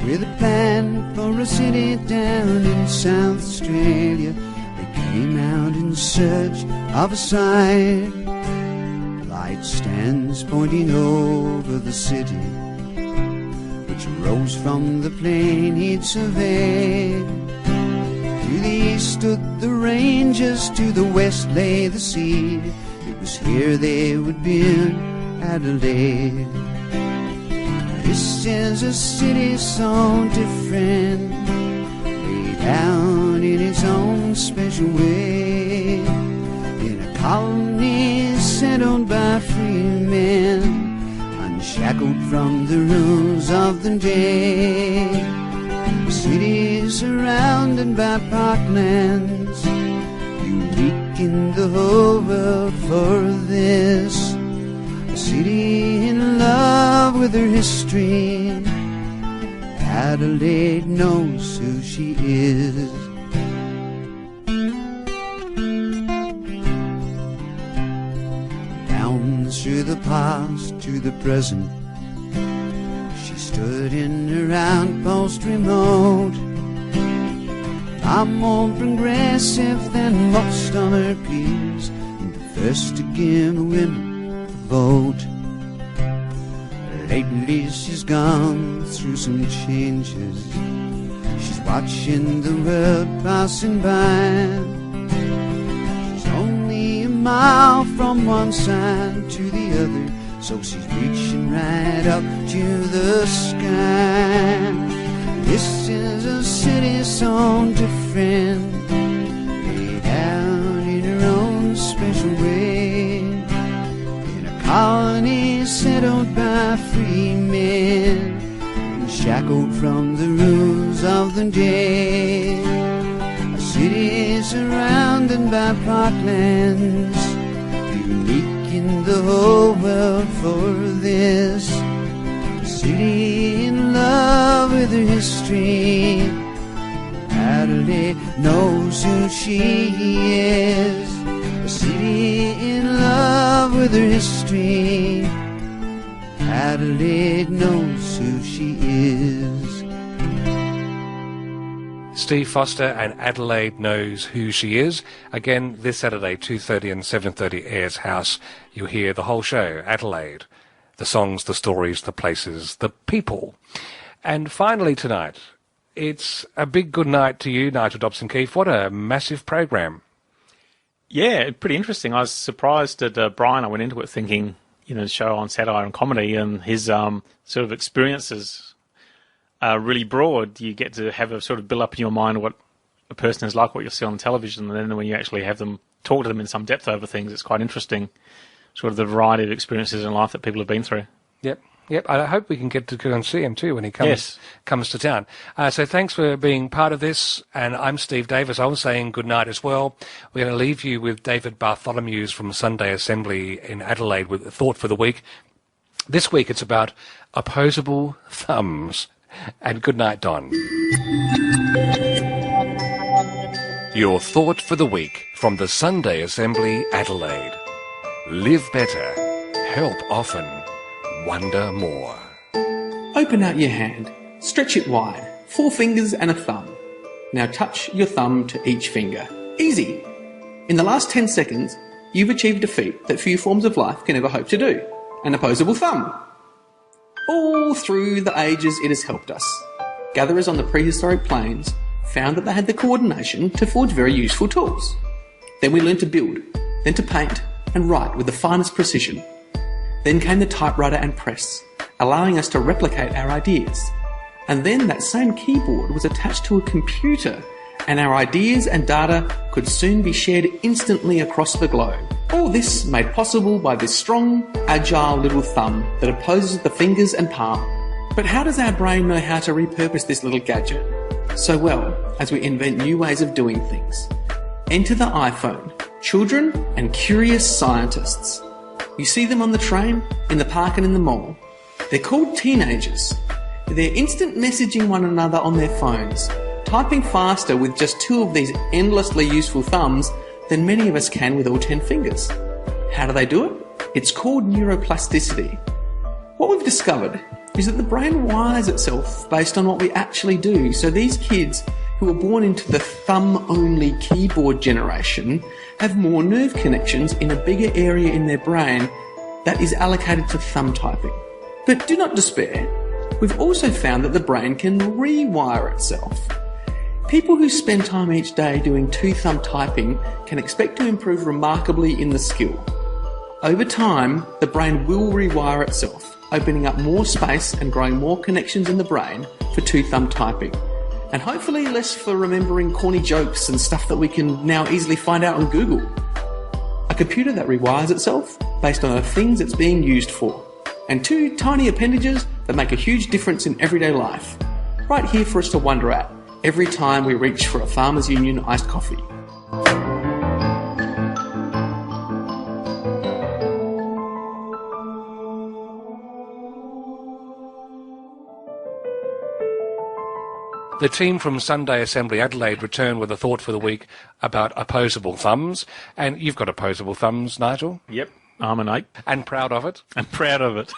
with a plan for a city down in South Australia. They came out in search of a site. Light stands pointing over the city, which rose from the plain he'd surveyed. To the east stood the ranges, to the west lay the sea. It was here they would build Adelaide. This is a city so different, laid out in its own special way, in a colony settled by free men, unshackled from the rules of the day. The city surrounded by parklands, unique in the whole world for this. A city in love with her history. Adelaide knows who she is. Down through the past to the present, she stood in her outpost remote, far more progressive than most of her peers, and the first to give women vote. Lately she's gone through some changes. She's watching the world passing by. She's only a mile from one side to the other, so she's reaching right up to the sky. This is a city so different, laid out in her own special way, in a colony settled by free men, and shackled from the rules of the day. A city surrounded by parklands, unique in the whole world for this. A city in love with her history. Adelaide knows who she is. A city in love with her history. Adelaide knows who she is. Steve Foster and Adelaide Knows Who She Is. Again, this Saturday, 2:30 and 7:30, Ayers House. You'll hear the whole show, Adelaide. The songs, the stories, the places, the people. And finally tonight, it's a big good night to you, Nigel Dobson-Keefe. What a massive program. Yeah, pretty interesting. I was surprised at Bryan. I went into it thinking, show on satire and comedy, and his sort of experiences are really broad. You get to have a sort of build up in your mind what a person is like, what you'll see on television, and then when you actually have them talk to them in some depth over things, it's quite interesting, sort of the variety of experiences in life that people have been through. Yep. I hope we can get to go and see him too when he comes to town. So thanks for being part of this. And I'm Steve Davis. I was saying good night as well. We're going to leave you with David Bartholomew's from Sunday Assembly in Adelaide with a thought for the week. This week it's about opposable thumbs. And good night, Don. Your thought for the week from the Sunday Assembly Adelaide. Live better. Help often. Wonder more. Open out your hand, stretch it wide, 4 fingers and a thumb. Now touch your thumb to each finger. Easy! In the last 10 seconds, you've achieved a feat that few forms of life can ever hope to do. An opposable thumb. All through the ages it has helped us. Gatherers on the prehistoric plains found that they had the coordination to forge very useful tools. Then we learned to build, then to paint and write with the finest precision. Then came the typewriter and press, allowing us to replicate our ideas. And then that same keyboard was attached to a computer, and our ideas and data could soon be shared instantly across the globe. All this made possible by this strong, agile little thumb that opposes the fingers and palm. But how does our brain know how to repurpose this little gadget? So well as we invent new ways of doing things. Enter the iPhone, children and curious scientists. You see them on the train, in the park and in the mall. They're called teenagers. They're instant messaging one another on their phones, typing faster with just 2 of these endlessly useful thumbs than many of us can with all 10 fingers. How do they do it? It's called neuroplasticity. What we've discovered is that the brain wires itself based on what we actually do. So these kids who were born into the thumb-only keyboard generation have more nerve connections in a bigger area in their brain that is allocated to thumb typing. But do not despair. We've also found that the brain can rewire itself. People who spend time each day doing 2-thumb typing can expect to improve remarkably in the skill. Over time, the brain will rewire itself, opening up more space and growing more connections in the brain for 2-thumb typing. And hopefully less for remembering corny jokes and stuff that we can now easily find out on Google. A computer that rewires itself based on the things it's being used for. And 2 tiny appendages that make a huge difference in everyday life. Right here for us to wonder at every time we reach for a Farmers Union iced coffee. The team from Sunday Assembly Adelaide return with a thought for the week about opposable thumbs. And you've got opposable thumbs, Nigel? Yep, I'm an 8. And proud of it? I'm proud of it.